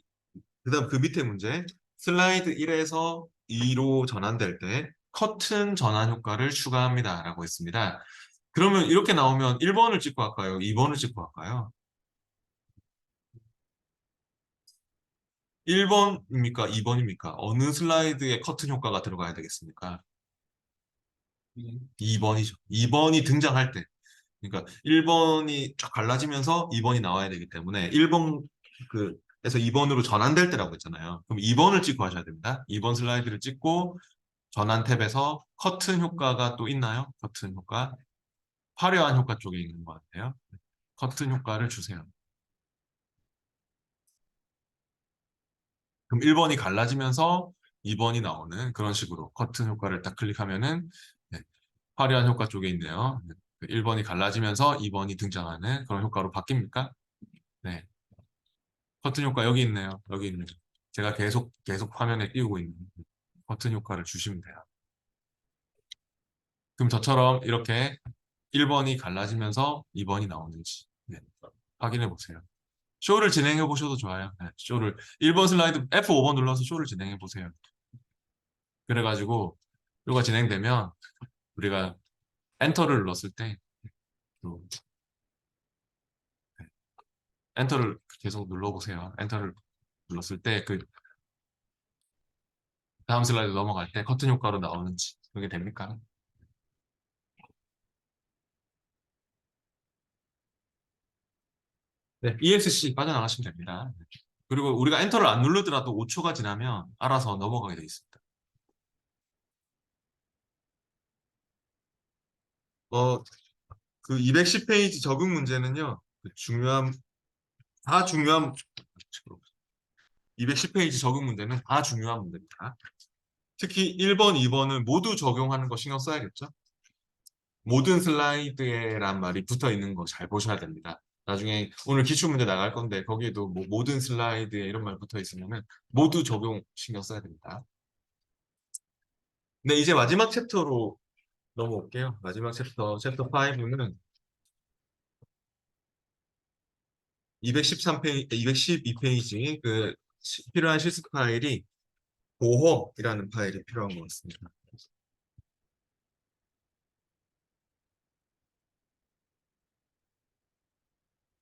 그다음 그 밑에 문제 슬라이드 1에서 2로 전환될 때 커튼 전환 효과를 추가합니다라고 했습니다. 그러면 이렇게 나오면 1번을 찍고 할까요? 2번을 찍고 할까요? 1번입니까? 2번입니까? 어느 슬라이드에 커튼 효과가 들어가야 되겠습니까? 2번이죠. 2번이 등장할 때. 그러니까 1번이 쫙 갈라지면서 2번이 나와야 되기 때문에 1번 그에서 2번으로 전환될 때라고 했잖아요. 그럼 2번을 찍고 하셔야 됩니다. 2번 슬라이드를 찍고 전환 탭에서 커튼 효과가 또 있나요? 커튼 효과. 화려한 효과 쪽에 있는 것 같아요. 커튼 효과를 주세요. 그럼 1번이 갈라지면서 2번이 나오는 그런 식으로 커튼 효과를 딱 클릭하면은 네, 화려한 효과 쪽에 있네요. 네, 1번이 갈라지면서 2번이 등장하는 그런 효과로 바뀝니까? 네. 커튼 효과 여기 있네요. 여기 있네요. 제가 계속 화면에 띄우고 있는 커튼 효과를 주시면 돼요. 그럼 저처럼 이렇게 1번이 갈라지면서 2번이 나오는지 네, 확인해 보세요. 쇼를 진행해 보셔도 좋아요. 네, 쇼를 1번 슬라이드 F5번 눌러서 쇼를 진행해 보세요. 그래가지고 쇼가 진행되면 우리가 엔터를 눌렀을 때 또, 네, 엔터를 계속 눌러보세요. 엔터를 눌렀을 때 그 다음 슬라이드 넘어갈 때 커튼 효과로 나오는지 그게 됩니까? 네, ESC 빠져나가시면 됩니다. 네. 그리고 우리가 엔터를 안 누르더라도 5초가 지나면 알아서 넘어가게 돼 있습니다. 어, 그 210페이지 적용 문제는요, 다 중요한, 210페이지 적용 문제는 다 중요한 문제입니다. 특히 1번, 2번은 모두 적용하는 거 신경 써야겠죠? 모든 슬라이드에란 말이 붙어 있는 거 잘 보셔야 됩니다. 나중에 오늘 기출문제 나갈 건데 거기에도 뭐 모든 슬라이드에 이런 말 붙어 있으면은 모두 적용 신경 써야 됩니다. 네, 이제 마지막 챕터로 넘어올게요. 마지막 챕터 5는 213페이지, 212페이지 필요한 실습 파일이 보험이라는 파일이 필요한 것 같습니다.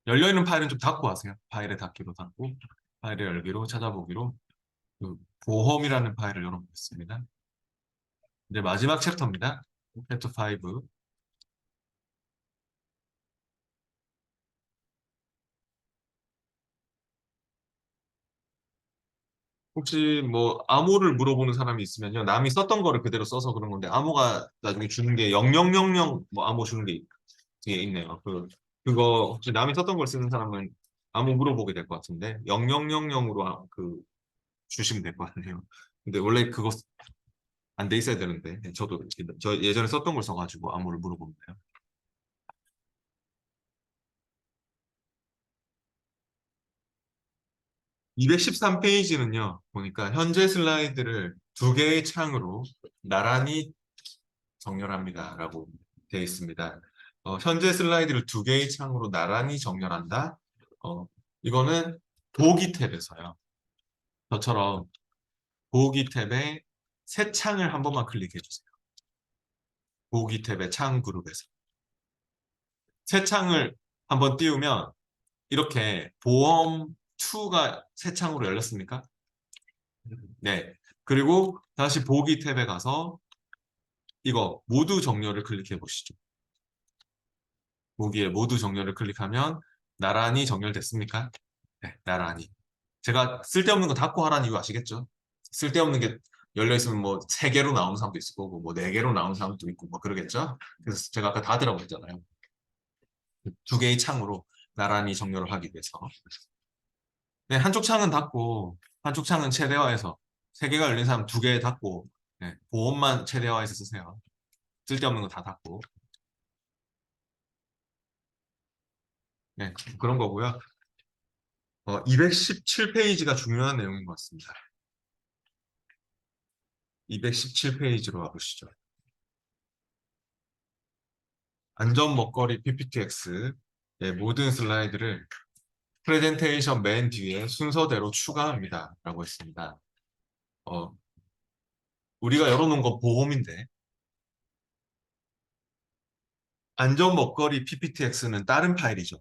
열려있는 파일은 좀 닫고 하세요. 파일에 닫기로 닫고 파일에 열기로 찾아보기로 그 보험이라는 파일을 열어보겠습니다. 이제 마지막 챕터입니다. 챕터 5. 혹시 뭐 암호를 물어보는 사람이 있으면요. 남이 썼던 거를 그대로 써서 그런 건데 암호가 나중에 주는 게 0000 뭐 암호 주는 게 뒤에 있네요. 그거 혹시 남이 썼던 걸 쓰는 사람은 암호 물어보게 될 것 같은데 0000으로 주시면 될 것 같네요. 근데 원래 그거 안 돼 있어야 되는데 저 예전에 썼던 걸 써가지고 암호를 물어보는데요. 213페이지는요, 보니까 현재 슬라이드를 두 개의 창으로 나란히 정렬합니다라고 되어 있습니다. 현재 슬라이드를 두 개의 창으로 나란히 정렬한다. 어, 이거는 보기 탭에서요. 저처럼 보기 탭에 새 창을 한 번만 클릭해 주세요. 보기 탭의 창 그룹에서 새 창을 한번 띄우면 이렇게 보험 2가 새 창으로 열렸습니까? 네. 그리고 다시 보기 탭에 가서 이거 모두 정렬을 클릭해 보시죠. 보기에 모두 정렬을 클릭하면 나란히 정렬됐습니까? 네, 나란히. 제가 쓸데없는 거 닫고 하라는 이유 아시겠죠? 쓸데없는 게 열려 있으면 뭐 세 개로 나오는 사람도 있을 거고 뭐 네 개로 나오는 사람도 있고 뭐 그러겠죠? 그래서 제가 아까 닫으라고 했잖아요. 두 개의 창으로 나란히 정렬을 하기 위해서. 네, 한쪽 창은 닫고 한쪽 창은 최대화해서 세 개가 열린 사람 두 개 닫고 네, 보험만 최대화해서 쓰세요. 쓸데없는 거 다 닫고. 네, 그런 거고요. 217페이지가 중요한 내용인 것 같습니다. 217페이지로 와보시죠. 안전 먹거리 PPTX의 모든 슬라이드를 프레젠테이션 맨 뒤에 순서대로 추가합니다. 라고 했습니다. 어, 우리가 열어놓은 건 보험인데 안전 먹거리 PPTX는 다른 파일이죠.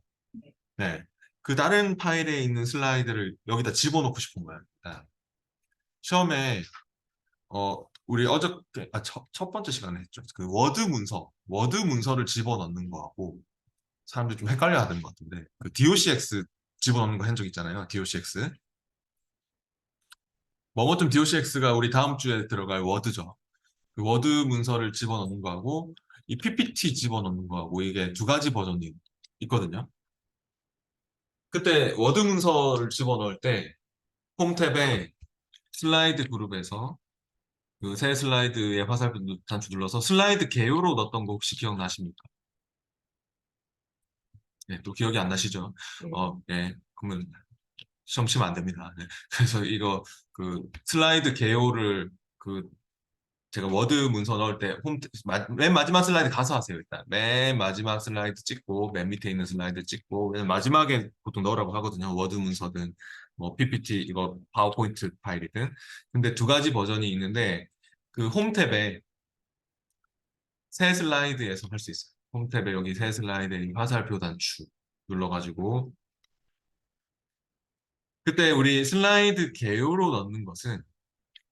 네. 그 다른 파일에 있는 슬라이드를 여기다 집어넣고 싶은 거예요. 일단. 처음에 우리 어저께 첫 번째 시간에 했죠. 그 워드 문서를 집어넣는 거하고 사람들이 좀 헷갈려 하는 것 같은데 그 DOCX 집어넣는 거 한 적 있잖아요. DOCX. 뭐뭐좀 DOCX가 우리 다음 주에 들어갈 워드죠. 그 워드 문서를 집어넣는 거하고 이 PPT 집어넣는 거하고 이게 두 가지 버전이 있거든요. 그때 워드 문서를 집어넣을 때 홈 탭에 슬라이드 그룹에서 그 새 슬라이드에 화살표 단추 눌러서 슬라이드 개요로 넣었던 거 혹시 기억나십니까? 네, 또 기억이 안 나시죠? 예, 그러면 시험 치면 안 됩니다. 네. 그래서 이거 그 슬라이드 개요를 그 제가 워드 문서 넣을 때 맨 마지막 슬라이드 가서 하세요, 일단. 맨 마지막 슬라이드 찍고, 맨 밑에 있는 슬라이드 찍고, 왜냐면 마지막에 보통 넣으라고 하거든요. 워드 문서든, 뭐, PPT, 이거, 파워포인트 파일이든. 근데 두 가지 버전이 있는데, 그 홈 탭에 새 슬라이드에서 할 수 있어요. 홈 탭에 여기 새 슬라이드에 이 화살표 단추 눌러가지고, 그때 우리 슬라이드 개요로 넣는 것은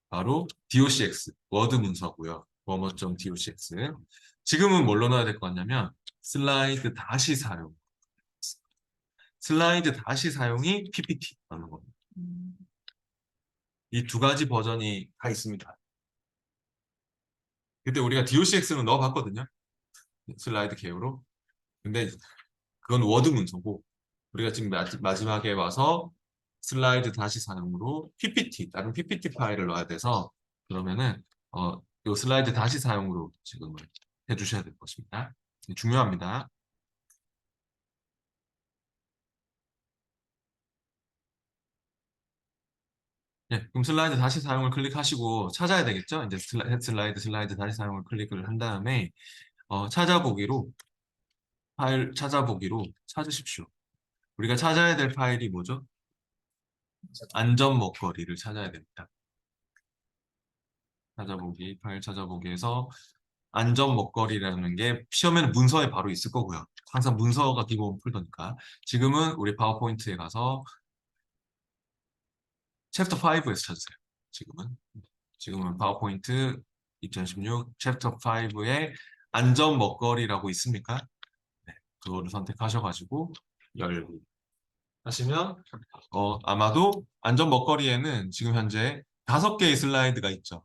바로 docx, 워드 문서고요. 뭐뭐.docx. 지금은 뭘로 넣어야 될 것 같냐면 슬라이드 다시 사용. 슬라이드 다시 사용이 PPT라는 겁니다. 이 두 가지 버전이 다 있습니다. 그때 우리가 docx는 넣어봤거든요. 슬라이드 개요로. 근데 그건 워드 문서고 우리가 지금 마지막에 와서 슬라이드 다시 사용으로 PPT, 다른 PPT 파일을 넣어야 돼서 그러면은 요 슬라이드 다시 사용으로 지금 해주셔야 될 것입니다. 중요합니다. 네, 그럼 슬라이드 다시 사용을 클릭하시고 찾아야 되겠죠? 이제 슬라이드 다시 사용을 클릭을 한 다음에 찾아보기로 파일 찾아보기로 찾으십시오. 우리가 찾아야 될 파일이 뭐죠? 안전 먹거리를 찾아야 됩니다. 찾아보기, 파일 찾아보기에서 안전 먹거리라는 게 시험에는 문서에 바로 있을 거고요. 항상 문서가 기본 폴더니까. 지금은 우리 파워포인트에 가서 챕터 5에서 찾으세요. 지금은 파워포인트 2016 챕터 5에 안전 먹거리라고 있습니까? 네, 그거를 선택하셔가지고 열기 하시면 아마도 안전 먹거리에는 지금 현재 5개의 슬라이드가 있죠.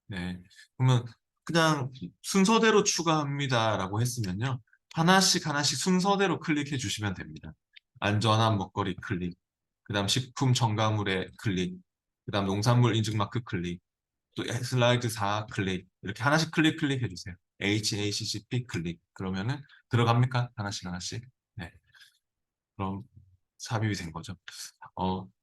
네. 그러면 그냥 순서대로 추가합니다라고 했으면요. 하나씩 하나씩 순서대로 클릭해 주시면 됩니다. 안전한 먹거리 클릭, 그다음 식품 첨가물의 클릭, 그다음 농산물 인증 마크 클릭, 또 슬라이드 4 클릭 이렇게 하나씩 클릭해 주세요. HACCP 클릭 그러면은 들어갑니까? 하나씩 하나씩. 네. 그럼 삽입이 된 거죠.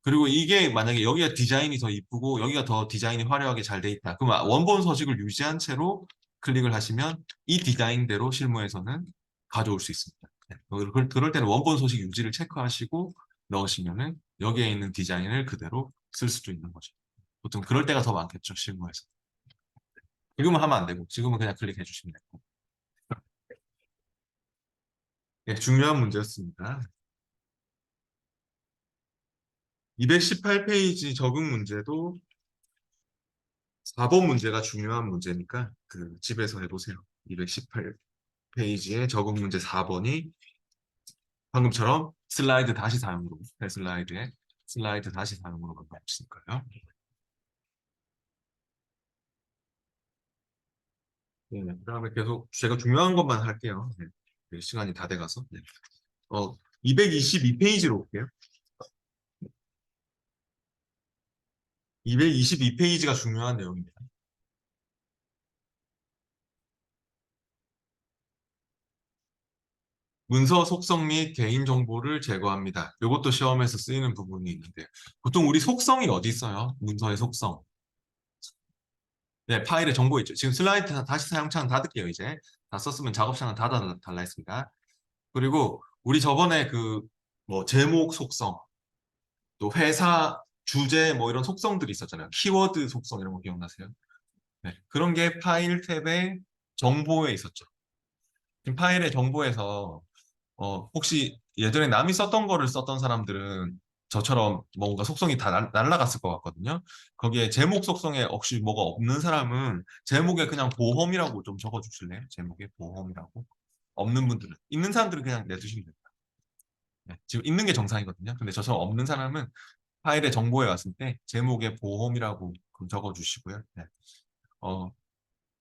그리고 이게 만약에 여기가 디자인이 더 이쁘고 여기가 더 디자인이 화려하게 잘 돼 있다. 그럼 원본 서식을 유지한 채로 클릭을 하시면 이 디자인대로 실무에서는 가져올 수 있습니다. 네. 그럴 때는 원본 서식 유지를 체크하시고 넣으시면은 여기에 있는 디자인을 그대로 쓸 수도 있는 거죠. 보통 그럴 때가 더 많겠죠, 실무에서. 지금은 하면 안 되고, 지금은 그냥 클릭해 주시면 되고. 네, 중요한 문제였습니다. 218페이지 적응 문제도 4번 문제가 중요한 문제니까 그 집에서 해보세요. 218페이지의 적응 문제 4번이 방금처럼 슬라이드 다시 사용으로, 네, 슬라이드에 슬라이드 다시 사용으로 만들어주실까요? 네, 그다음에 계속 제가 중요한 것만 할게요. 네, 네, 시간이 다 돼가서. 네. 222페이지로 올게요. 222페이지가 중요한 내용입니다. 문서 속성 및 개인정보를 제거합니다. 이것도 시험에서 쓰이는 부분이 있는데 보통 우리 속성이 어디 있어요? 문서의 속성. 네, 파일에 정보 있죠. 지금 슬라이드 다시 사용창 닫을게요, 이제. 다 썼으면 작업창은 다 달라 있습니다. 그리고 우리 저번에 그 뭐 제목 속성, 또 회사 주제 뭐 이런 속성들이 있었잖아요. 키워드 속성 이런 거 기억나세요? 네, 그런 게 파일 탭에 정보에 있었죠. 지금 파일의 정보에서 혹시 예전에 남이 썼던 거를 썼던 사람들은 저처럼 뭔가 속성이 다 날라갔을 것 같거든요. 거기에 제목 속성에 혹시 뭐가 없는 사람은 제목에 그냥 보험이라고 좀 적어주실래요? 제목에 보험이라고. 없는 분들은. 있는 사람들은 그냥 내두시면 됩니다. 네, 지금 있는 게 정상이거든요. 근데 저처럼 없는 사람은 파일의 정보에 왔을 때 제목에 보험이라고 적어주시고요. 네. 어,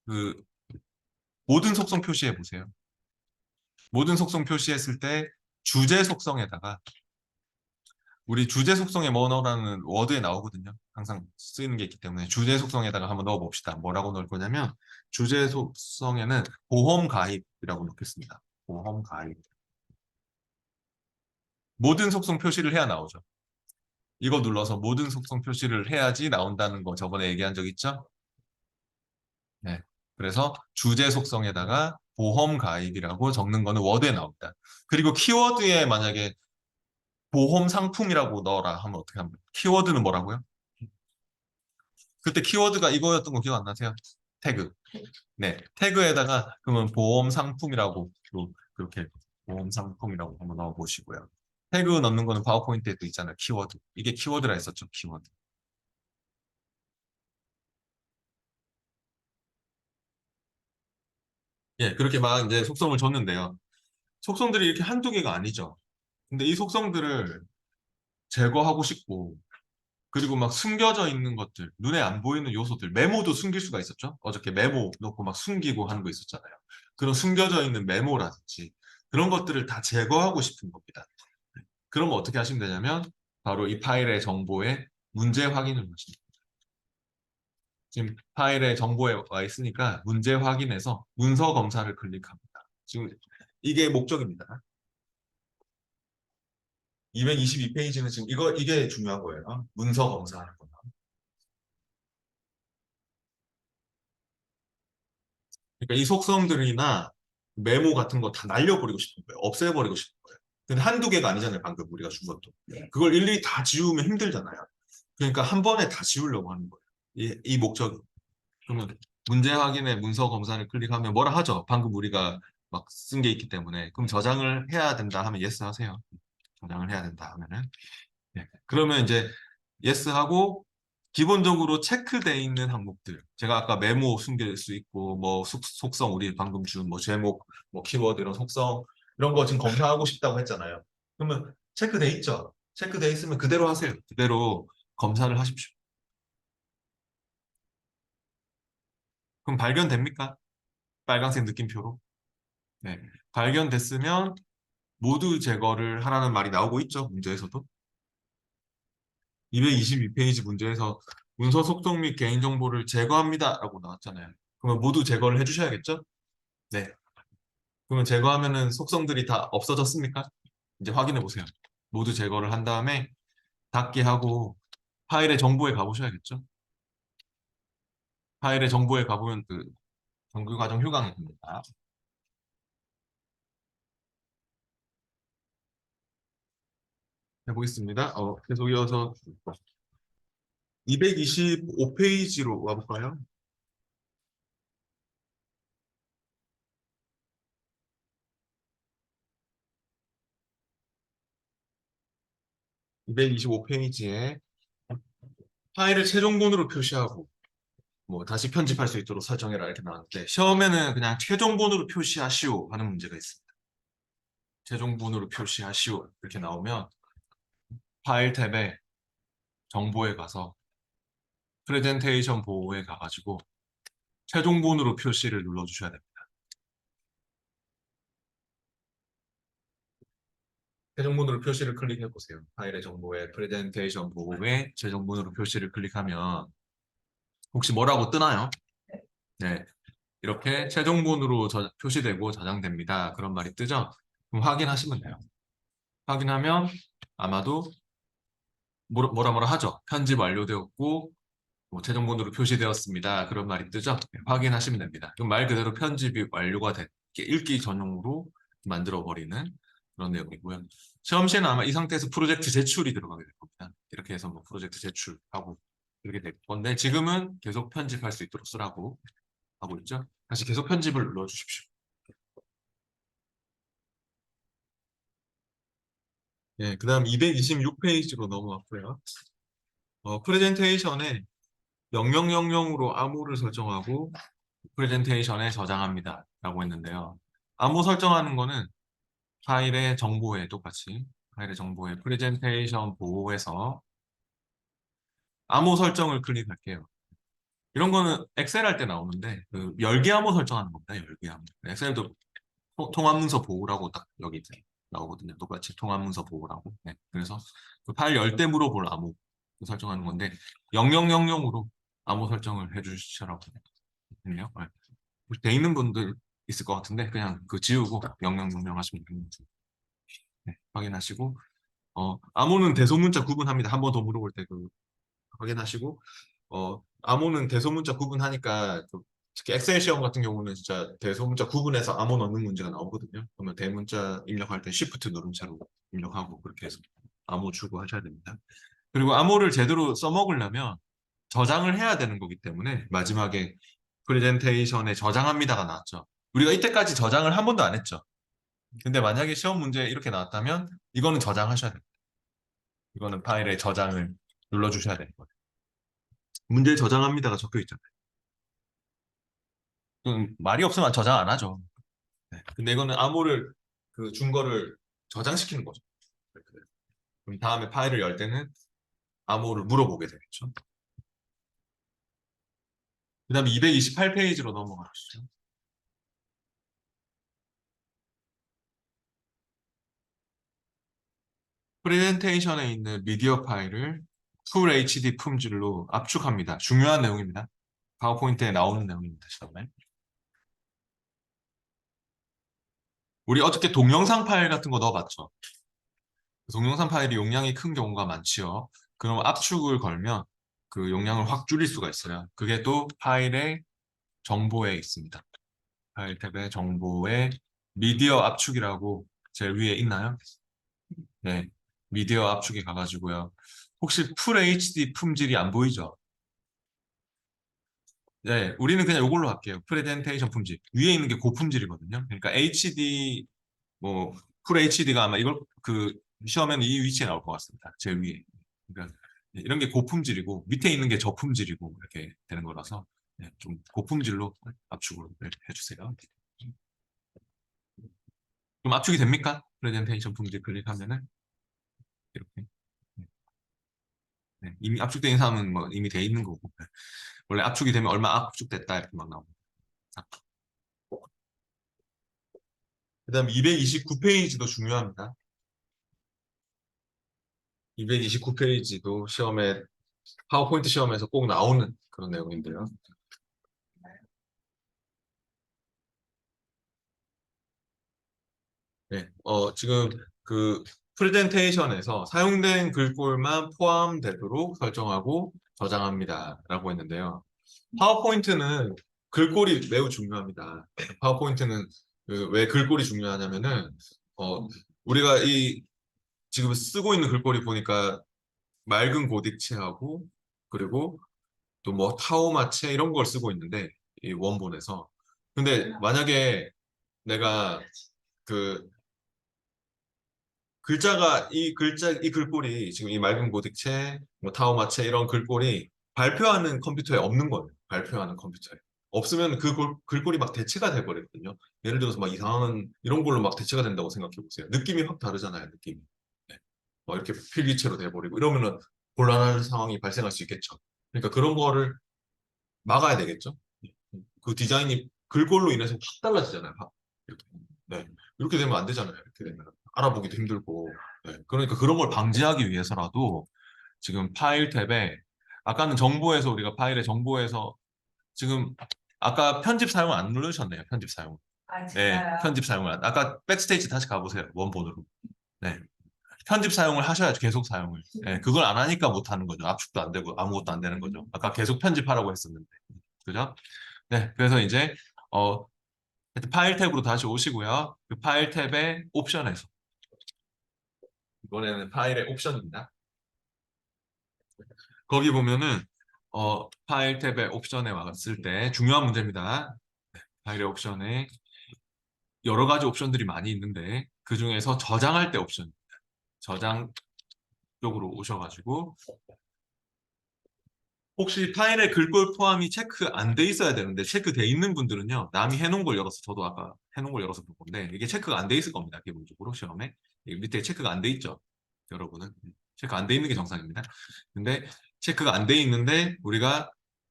그 모든 속성 표시해 보세요. 모든 속성 표시했을 때 주제 속성에다가 우리 주제 속성에 뭐 넣으라는 워드에 나오거든요. 항상 쓰이는 게 있기 때문에 주제 속성에다가 한번 넣어봅시다. 뭐라고 넣을 거냐면 주제 속성에는 보험 가입이라고 넣겠습니다. 보험 가입. 모든 속성 표시를 해야 나오죠. 이거 눌러서 모든 속성 표시를 해야지 나온다는 거 저번에 얘기한 적 있죠? 네. 그래서 주제 속성에다가 보험 가입이라고 적는 거는 워드에 나옵니다. 그리고 키워드에 만약에 보험 상품이라고 넣어라 하면 어떻게 합니까? 키워드는 뭐라고요? 그때 키워드가 이거였던 거 기억 안 나세요? 태그. 네. 태그에다가 그러면 보험 상품이라고 그렇게 보험 상품이라고 한번 넣어 보시고요. 태그 넣는 거는 파워포인트에도 있잖아요. 키워드. 이게 키워드라 했었죠. 키워드. 예, 그렇게 막 이제 속성을 줬는데요. 속성들이 이렇게 한두 개가 아니죠. 근데 이 속성들을 제거하고 싶고, 그리고 막 숨겨져 있는 것들, 눈에 안 보이는 요소들, 메모도 숨길 수가 있었죠. 어저께 메모 넣고 막 숨기고 하는 거 있었잖아요. 그런 숨겨져 있는 메모라든지 그런 것들을 다 제거하고 싶은 겁니다. 그러면 어떻게 하시면 되냐면 바로 이 파일의 정보에 문제 확인을 하십니다. 지금 파일의 정보에 와 있으니까 문제 확인해서 문서 검사를 클릭합니다. 지금 이게 목적입니다. 222페이지는 지금 이게 중요한 거예요. 문서 검사하는 거. 그러니까 이 속성들이나 메모 같은 거 다 날려버리고 싶은 거예요. 없애버리고 싶은 거예요. 근데 한두 개가 아니잖아요. 방금 우리가 준 것도. 그걸 일일이 다 지우면 힘들잖아요. 그러니까 한 번에 다 지우려고 하는 거예요. 이 목적이. 그러면 문제 확인에 문서 검사를 클릭하면 뭐라 하죠? 방금 우리가 막 쓴 게 있기 때문에. 그럼 저장을 해야 된다 하면 예스 하세요. 저장을 해야 된다 하면은. 네. 그러면 이제 예스 하고 기본적으로 체크돼 있는 항목들. 제가 아까 메모 숨길 수 있고 뭐 속성 우리 방금 준 뭐 제목, 뭐 키워드 이런 속성 이런 거 지금 검사하고 싶다고 했잖아요. 그러면 체크돼 있죠. 체크돼 있으면 그대로 하세요. 그대로 검사를 하십시오. 그럼 발견됩니까? 빨간색 느낌표로. 네. 발견됐으면 모두 제거를 하라는 말이 나오고 있죠. 문제에서도. 222페이지 문제에서 문서 속성 및 개인정보를 제거합니다라고 나왔잖아요. 그러면 모두 제거를 해주셔야겠죠? 네. 그러면 제거하면은 속성들이 다 없어졌습니까? 이제 확인해 보세요. 모두 제거를 한 다음에 닫기 하고 파일의 정보에 가보셔야겠죠? 파일의 정보에 가보면 그 정규 과정 휴강이 됩니다. 해보겠습니다. 계속 이어서 225페이지로 와볼까요? 225페이지에 파일을 최종본으로 표시하고 뭐 다시 편집할 수 있도록 설정해라 이렇게 나왔는데 시험에는 그냥 최종본으로 표시하시오 하는 문제가 있습니다. 최종본으로 표시하시오 이렇게 나오면 파일 탭에 정보에 가서 프레젠테이션 보호에 가가지고 최종본으로 표시를 눌러주셔야 됩니다. 최종본으로 표시를 클릭해 보세요. 파일의 정보에 프레젠테이션 보호에 최종본으로 표시를 클릭하면 혹시 뭐라고 뜨나요? 네, 이렇게 최종본으로 표시되고 저장됩니다. 그런 말이 뜨죠? 그럼 확인하시면 돼요. 확인하면 아마도 뭐라 뭐라 하죠. 편집 완료되었고 뭐 최종본으로 표시되었습니다. 그런 말이 뜨죠. 네, 확인하시면 됩니다. 그럼 말 그대로 편집이 완료가 된 읽기 전용으로 만들어 버리는 그런 내용이고요. 시험 시에는 아마 이 상태에서 프로젝트 제출이 들어가게 될 겁니다. 이렇게 해서 뭐 프로젝트 제출하고 이렇게 될 건데 지금은 계속 편집할 수 있도록 쓰라고 하고 있죠. 다시 계속 편집을 눌러주십시오. 예, 그 다음 226페이지로 넘어갔고요. 프레젠테이션에 0000으로 암호를 설정하고 프레젠테이션에 저장합니다. 라고 했는데요. 암호 설정하는 거는 파일의 정보에 똑같이 파일의 정보에 프레젠테이션 보호해서 암호 설정을 클릭할게요. 이런 거는 엑셀 할 때 나오는데 그 열기 암호 설정하는 겁니다. 열기 암호. 엑셀도 통합 문서 보호라고 딱 여기 있어요. 나오거든요. 똑같이 통합 문서 보호라고. 네, 그래서 그 파일 열 때 물어볼 암호 설정하는 건데 0000으로 암호 설정을 해주시라고 했네요. 네. 돼 있는 분들 있을 것 같은데 그냥 그 지우고 0000 하시면 됩니다. 네, 확인하시고 암호는 대소문자 구분합니다. 한 번 더 물어볼 때 그 확인하시고 암호는 대소문자 구분하니까 특히 엑셀 시험 같은 경우는 진짜 대소문자 구분해서 암호 넣는 문제가 나오거든요. 그러면 대문자 입력할 때 Shift 누른 채로 입력하고 그렇게 해서 암호 주고 하셔야 됩니다. 그리고 암호를 제대로 써먹으려면 저장을 해야 되는 거기 때문에 마지막에 프레젠테이션에 저장합니다가 나왔죠. 우리가 이때까지 저장을 한 번도 안 했죠. 근데 만약에 시험 문제 이렇게 나왔다면 이거는 저장하셔야 돼요. 이거는 파일에 저장을 눌러주셔야 되는 거예요. 문제 저장합니다가 적혀 있잖아요. 말이 없으면 저장 안 하죠. 네. 근데 이거는 암호를 준 거를 저장시키는 거죠. 네, 그래요. 그럼 다음에 파일을 열 때는 암호를 물어보게 되겠죠. 그 다음에 228페이지로 넘어가 주시죠. 프레젠테이션에 있는 미디어 파일을 풀 HD 품질로 압축합니다. 중요한 내용입니다. 파워포인트에 나오는 내용입니다. 시험에. 우리 어저께 동영상 파일 같은 거 넣어봤죠? 동영상 파일이 용량이 큰 경우가 많지요. 그럼 압축을 걸면 그 용량을 확 줄일 수가 있어요. 그게 또 파일의 정보에 있습니다. 파일 탭의 정보에 미디어 압축이라고 제일 위에 있나요? 네. 미디어 압축에 가가지고요. 혹시 풀 HD 품질이 안 보이죠? 네, 우리는 그냥 이걸로 할게요. 프레젠테이션 품질. 위에 있는 게 고품질이거든요. 그러니까 HD, 뭐, 풀 HD가 아마 이걸, 시험에는 이 위치에 나올 것 같습니다. 제일 위에. 그러니까 이런 게 고품질이고, 밑에 있는 게 저품질이고, 이렇게 되는 거라서, 네, 좀 고품질로 압축을 해주세요. 좀 압축이 됩니까? 프레젠테이션 품질 클릭하면은, 이렇게. 네, 네. 이미 압축된 사람은 뭐 이미 돼 있는 거고. 네. 원래 압축이 되면 얼마 압축됐다, 이렇게 막 나옵니다. 그 다음 229페이지도 중요합니다. 229페이지도 시험에, 파워포인트 시험에서 꼭 나오는 그런 내용인데요. 네, 지금 프레젠테이션에서 사용된 글꼴만 포함되도록 설정하고 저장합니다. 라고 했는데요. 파워포인트는 글꼴이 매우 중요합니다. 파워포인트는 왜 글꼴이 중요하냐면은, 우리가 지금 쓰고 있는 글꼴이 보니까 맑은 고딕체하고, 그리고 또 뭐 타오마체 이런 걸 쓰고 있는데 이 원본에서 근데 만약에 내가 그 이 글꼴이 지금 이 맑은 고딕체 뭐 타오마체 이런 글꼴이 발표하는 컴퓨터에 없는 거예요. 발표하는 컴퓨터에 없으면 글꼴이 막 대체가 돼버리거든요. 예를 들어서 막 이상한 이런 걸로 막 대체가 된다고 생각해 보세요. 느낌이 확 다르잖아요. 느낌이. 네. 막 이렇게 필기체로 돼버리고 이러면은 곤란한 상황이 발생할 수 있겠죠. 그러니까 그런 거를 막아야 되겠죠. 그 디자인이 글꼴로 인해서 확 달라지잖아요. 확. 이렇게. 네. 이렇게 되면 안 되잖아요. 이렇게 되면 알아보기도 힘들고. 네. 그러니까 그런 걸 방지하기 위해서라도 지금 파일 탭에 아까는 정보에서 우리가 파일의 정보에서 지금 아까 편집 사용 안 누르셨네요. 편집 사용. 아, 네, 진짜요? 편집 사용을 아까 백스테이지 다시 가보세요. 원본으로. 네. 편집 사용을 하셔야죠. 계속 사용을. 네, 그걸 안 하니까 못 하는 거죠. 압축도 안 되고 아무것도 안 되는 거죠. 아까 계속 편집하라고 했었는데. 그죠? 네, 그래서 이제 하여튼 파일 탭으로 다시 오시고요. 그 파일 탭의 옵션에서 이번에는 파일의 옵션입니다. 거기 보면은 파일 탭의 옵션에 왔을 때 중요한 문제입니다. 파일의 옵션에 여러 가지 옵션들이 많이 있는데 그 중에서 저장할 때 옵션, 저장 쪽으로 오셔가지고 혹시 파일에 글꼴 포함이 체크 안 돼 있어야 되는데 체크돼 있는 분들은요. 남이 해놓은 걸 열어서 저도 아까 해놓은 걸 열어서 볼 건데 이게 체크가 안 돼 있을 겁니다. 기본적으로 시험에 이 밑에 체크가 안 돼 있죠. 여러분은 체크 안 돼 있는 게 정상입니다. 근데 체크가 안 돼 있는데 우리가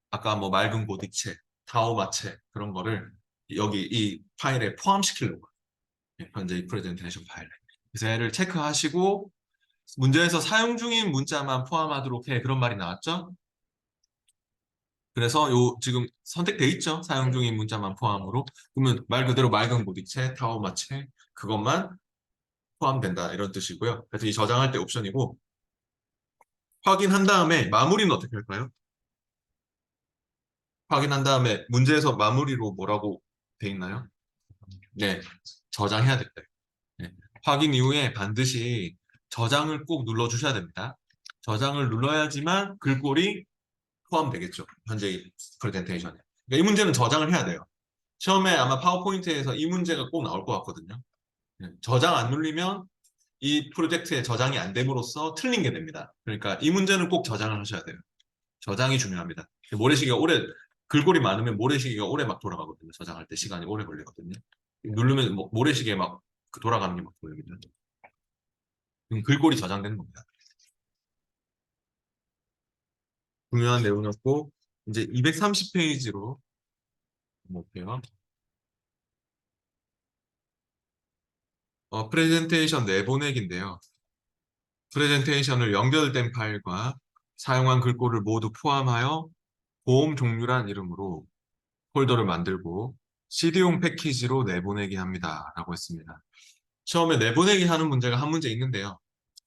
아까 뭐 맑은 고딕체, 타오마체 그런 거를 여기 이 파일에 포함시키려고 현재 이 프레젠테이션 파일에 그래서 얘를 체크하시고 문제에서 사용 중인 문자만 포함하도록 해. 그런 말이 나왔죠? 그래서 요 지금 선택돼 있죠? 사용 중인 문자만 포함으로. 그러면 말 그대로 맑은 보디체, 타워마체 그것만 포함된다 이런 뜻이고요. 그래서 이 저장할 때 옵션이고 확인한 다음에 마무리는 어떻게 할까요? 확인한 다음에 문제에서 마무리로 뭐라고 돼 있나요? 네, 저장해야 된다. 네. 확인 이후에 반드시 저장을 꼭 눌러주셔야 됩니다. 저장을 눌러야지만 글꼴이 포함되겠죠. 현재 프레젠테이션에. 그러니까 이 문제는 저장을 해야 돼요. 처음에 아마 파워포인트에서 이 문제가 꼭 나올 것 같거든요. 네. 저장 안 눌리면 이 프로젝트에 저장이 안 됨으로써 틀린 게 됩니다. 그러니까 이 문제는 꼭 저장을 하셔야 돼요. 저장이 중요합니다. 모래시계가 오래, 글꼴이 많으면 모래시계가 오래 막 돌아가거든요. 저장할 때 시간이 오래 걸리거든요. 누르면 모래시계 막 돌아가는 게 막 보여요. 그럼 글꼴이 저장되는 겁니다. 중요한 내용이었고, 이제 230페이지로 볼게요. 프레젠테이션 내보내기인데요. 프레젠테이션을 연결된 파일과 사용한 글꼴을 모두 포함하여 보험 종류란 이름으로 폴더를 만들고 CD용 패키지로 내보내기 합니다. 라고 했습니다. 처음에 내보내기 하는 문제가 한 문제 있는데요.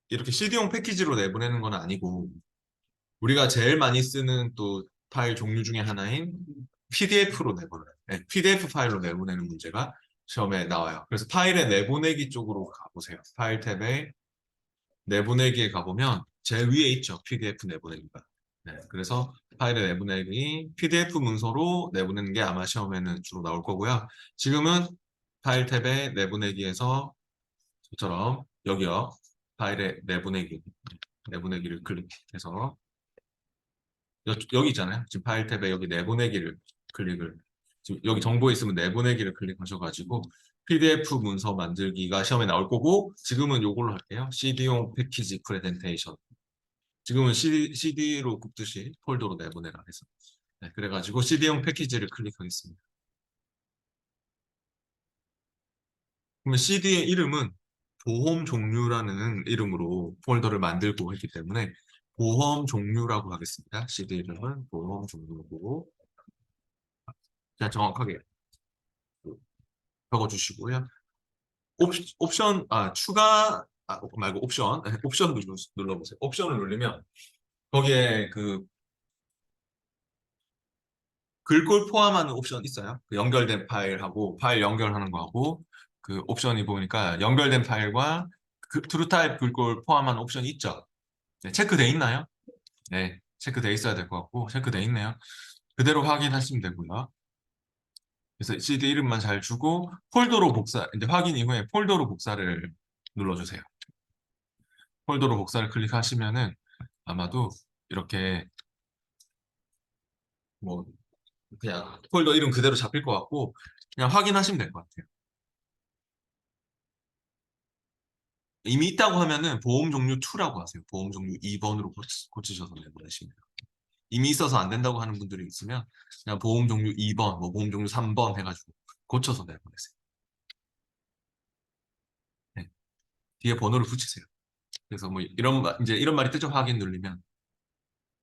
이렇게 CD용 패키지로 내보내는 건 아니고 우리가 제일 많이 쓰는 또 파일 종류 중에 하나인 PDF로 내보내요. 네, PDF 파일로 내보내는 문제가 시험에 나와요. 그래서 파일의 내보내기 쪽으로 가보세요. 파일 탭에 내보내기에 가보면 제일 위에 있죠. PDF 내보내기가. 네, 그래서 파일의 내보내기, PDF 문서로 내보내는 게 아마 시험에는 주로 나올 거고요. 지금은 파일 탭에 내보내기에서 저처럼 여기요. 파일의 내보내기, 내보내기를 클릭해서 여기 있잖아요. 지금 파일 탭에 여기 내보내기를 클릭을 지금 여기 정보에 있으면 내보내기를 클릭하셔가지고 PDF 문서 만들기가 시험에 나올 거고 지금은 요걸로 할게요. CD용 패키지 프레젠테이션. 지금은 CD로 굽듯이 폴더로 내보내라 해서. 네, 그래가지고 CD용 패키지를 클릭하겠습니다. 그러면 CD의 이름은 보험 종류라는 이름으로 폴더를 만들고 했기 때문에 보험 종류라고 하겠습니다. CD 이름은 보험 종류고 자 정확하게 적어주시고요. 옵션, 추가, 말고 옵션, 옵션 눌러보세요. 옵션을 누르면 거기에 그 글꼴 포함하는 옵션 있어요. 그 연결된 파일하고 파일 연결하는 거하고 그 옵션이 보니까 연결된 파일과 그 트루타입 글꼴 포함하는 옵션이 있죠. 네, 체크돼 있나요? 네, 체크돼 있어야 될 것 같고 체크돼 있네요. 그대로 확인하시면 되고요. 그래서 CD 이름만 잘 주고 폴더로 복사, 이제 확인 이후에 폴더로 복사를 눌러주세요. 폴더로 복사를 클릭하시면은 아마도 이렇게 뭐 그냥 폴더 이름 그대로 잡힐 것 같고 그냥 확인하시면 될 것 같아요. 이미 있다고 하면은 보험 종류 2라고 하세요. 보험 종류 2번으로 고치셔서 내보내시면 돼요. 이미 있어서 안 된다고 하는 분들이 있으면 그냥 보험 종류 2번, 뭐 보험 종류 3번 해가지고 고쳐서 내보내세요. 네. 뒤에 번호를 붙이세요. 그래서 뭐 이제 이런 말이 뜨죠. 확인 누르면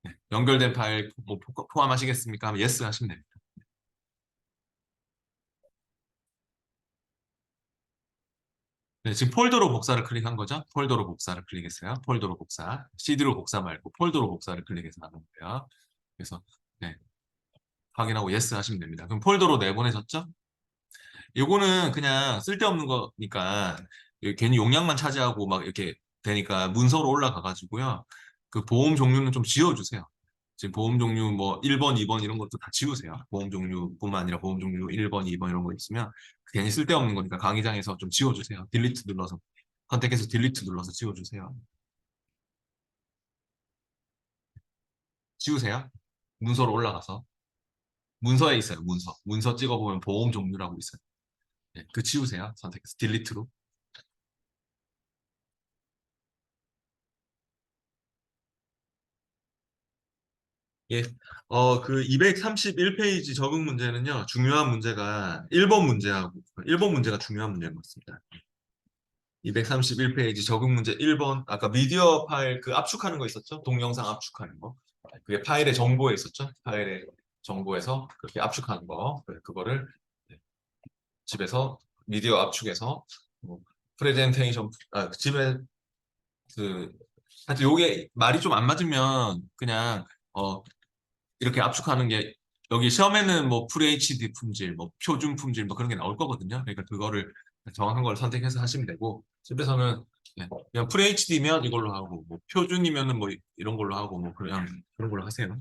네. 연결된 파일 뭐 포함하시겠습니까? 하면 yes 하시면 됩니다. 네, 지금 폴더로 복사를 클릭한 거죠? 폴더로 복사를 클릭했어요. 폴더로 복사. CD로 복사 말고 폴더로 복사를 클릭해서 하는 거예요. 그래서 네, 확인하고 yes 하시면 됩니다. 그럼 폴더로 내보내셨죠? 요거는 그냥 쓸데없는 거니까 괜히 용량만 차지하고 막 이렇게 되니까 문서로 올라가 가지고요. 그 보험 종류는 좀 지워주세요. 지금 보험 종류 뭐 1번, 2번 이런 것도 다 지우세요. 보험 종류뿐만 아니라 보험 종류 1번, 2번 이런 거 있으면 괜히 쓸데없는 거니까 강의장에서 좀 지워주세요. 딜리트 눌러서 컨택해서 딜리트 눌러서 지워주세요. 지우세요. 문서로 올라가서 문서에 있어요. 문서 찍어보면 보험 종류라고 있어요. 네, 그 지우세요. 선택해서 딜리트로. 예. 그 231페이지 적응 문제는요, 중요한 문제가 1번 문제하고, 1번 문제가 중요한 문제인 것 같습니다. 231페이지 적응 문제 1번. 아까 미디어 파일 그 압축하는 거 있었죠? 동영상 압축하는 거. 그게 파일의 정보에 있었죠? 파일의 정보에서 그렇게 압축하는 거. 그거를 집에서 미디어 압축해서 뭐 프레젠테이션 집에 그 하여튼 요게 말이 좀 안 맞으면 그냥 이렇게 압축하는 게 여기 시험에는 뭐 FHD 품질, 뭐 표준 품질 뭐 그런 게 나올 거거든요. 그러니까 그거를 정확한 걸 선택해서 하시면 되고 집에서는 그냥 FHD면 이걸로 하고 뭐 표준이면은 뭐 이런 걸로 하고 뭐 그냥 그런 걸로 하세요.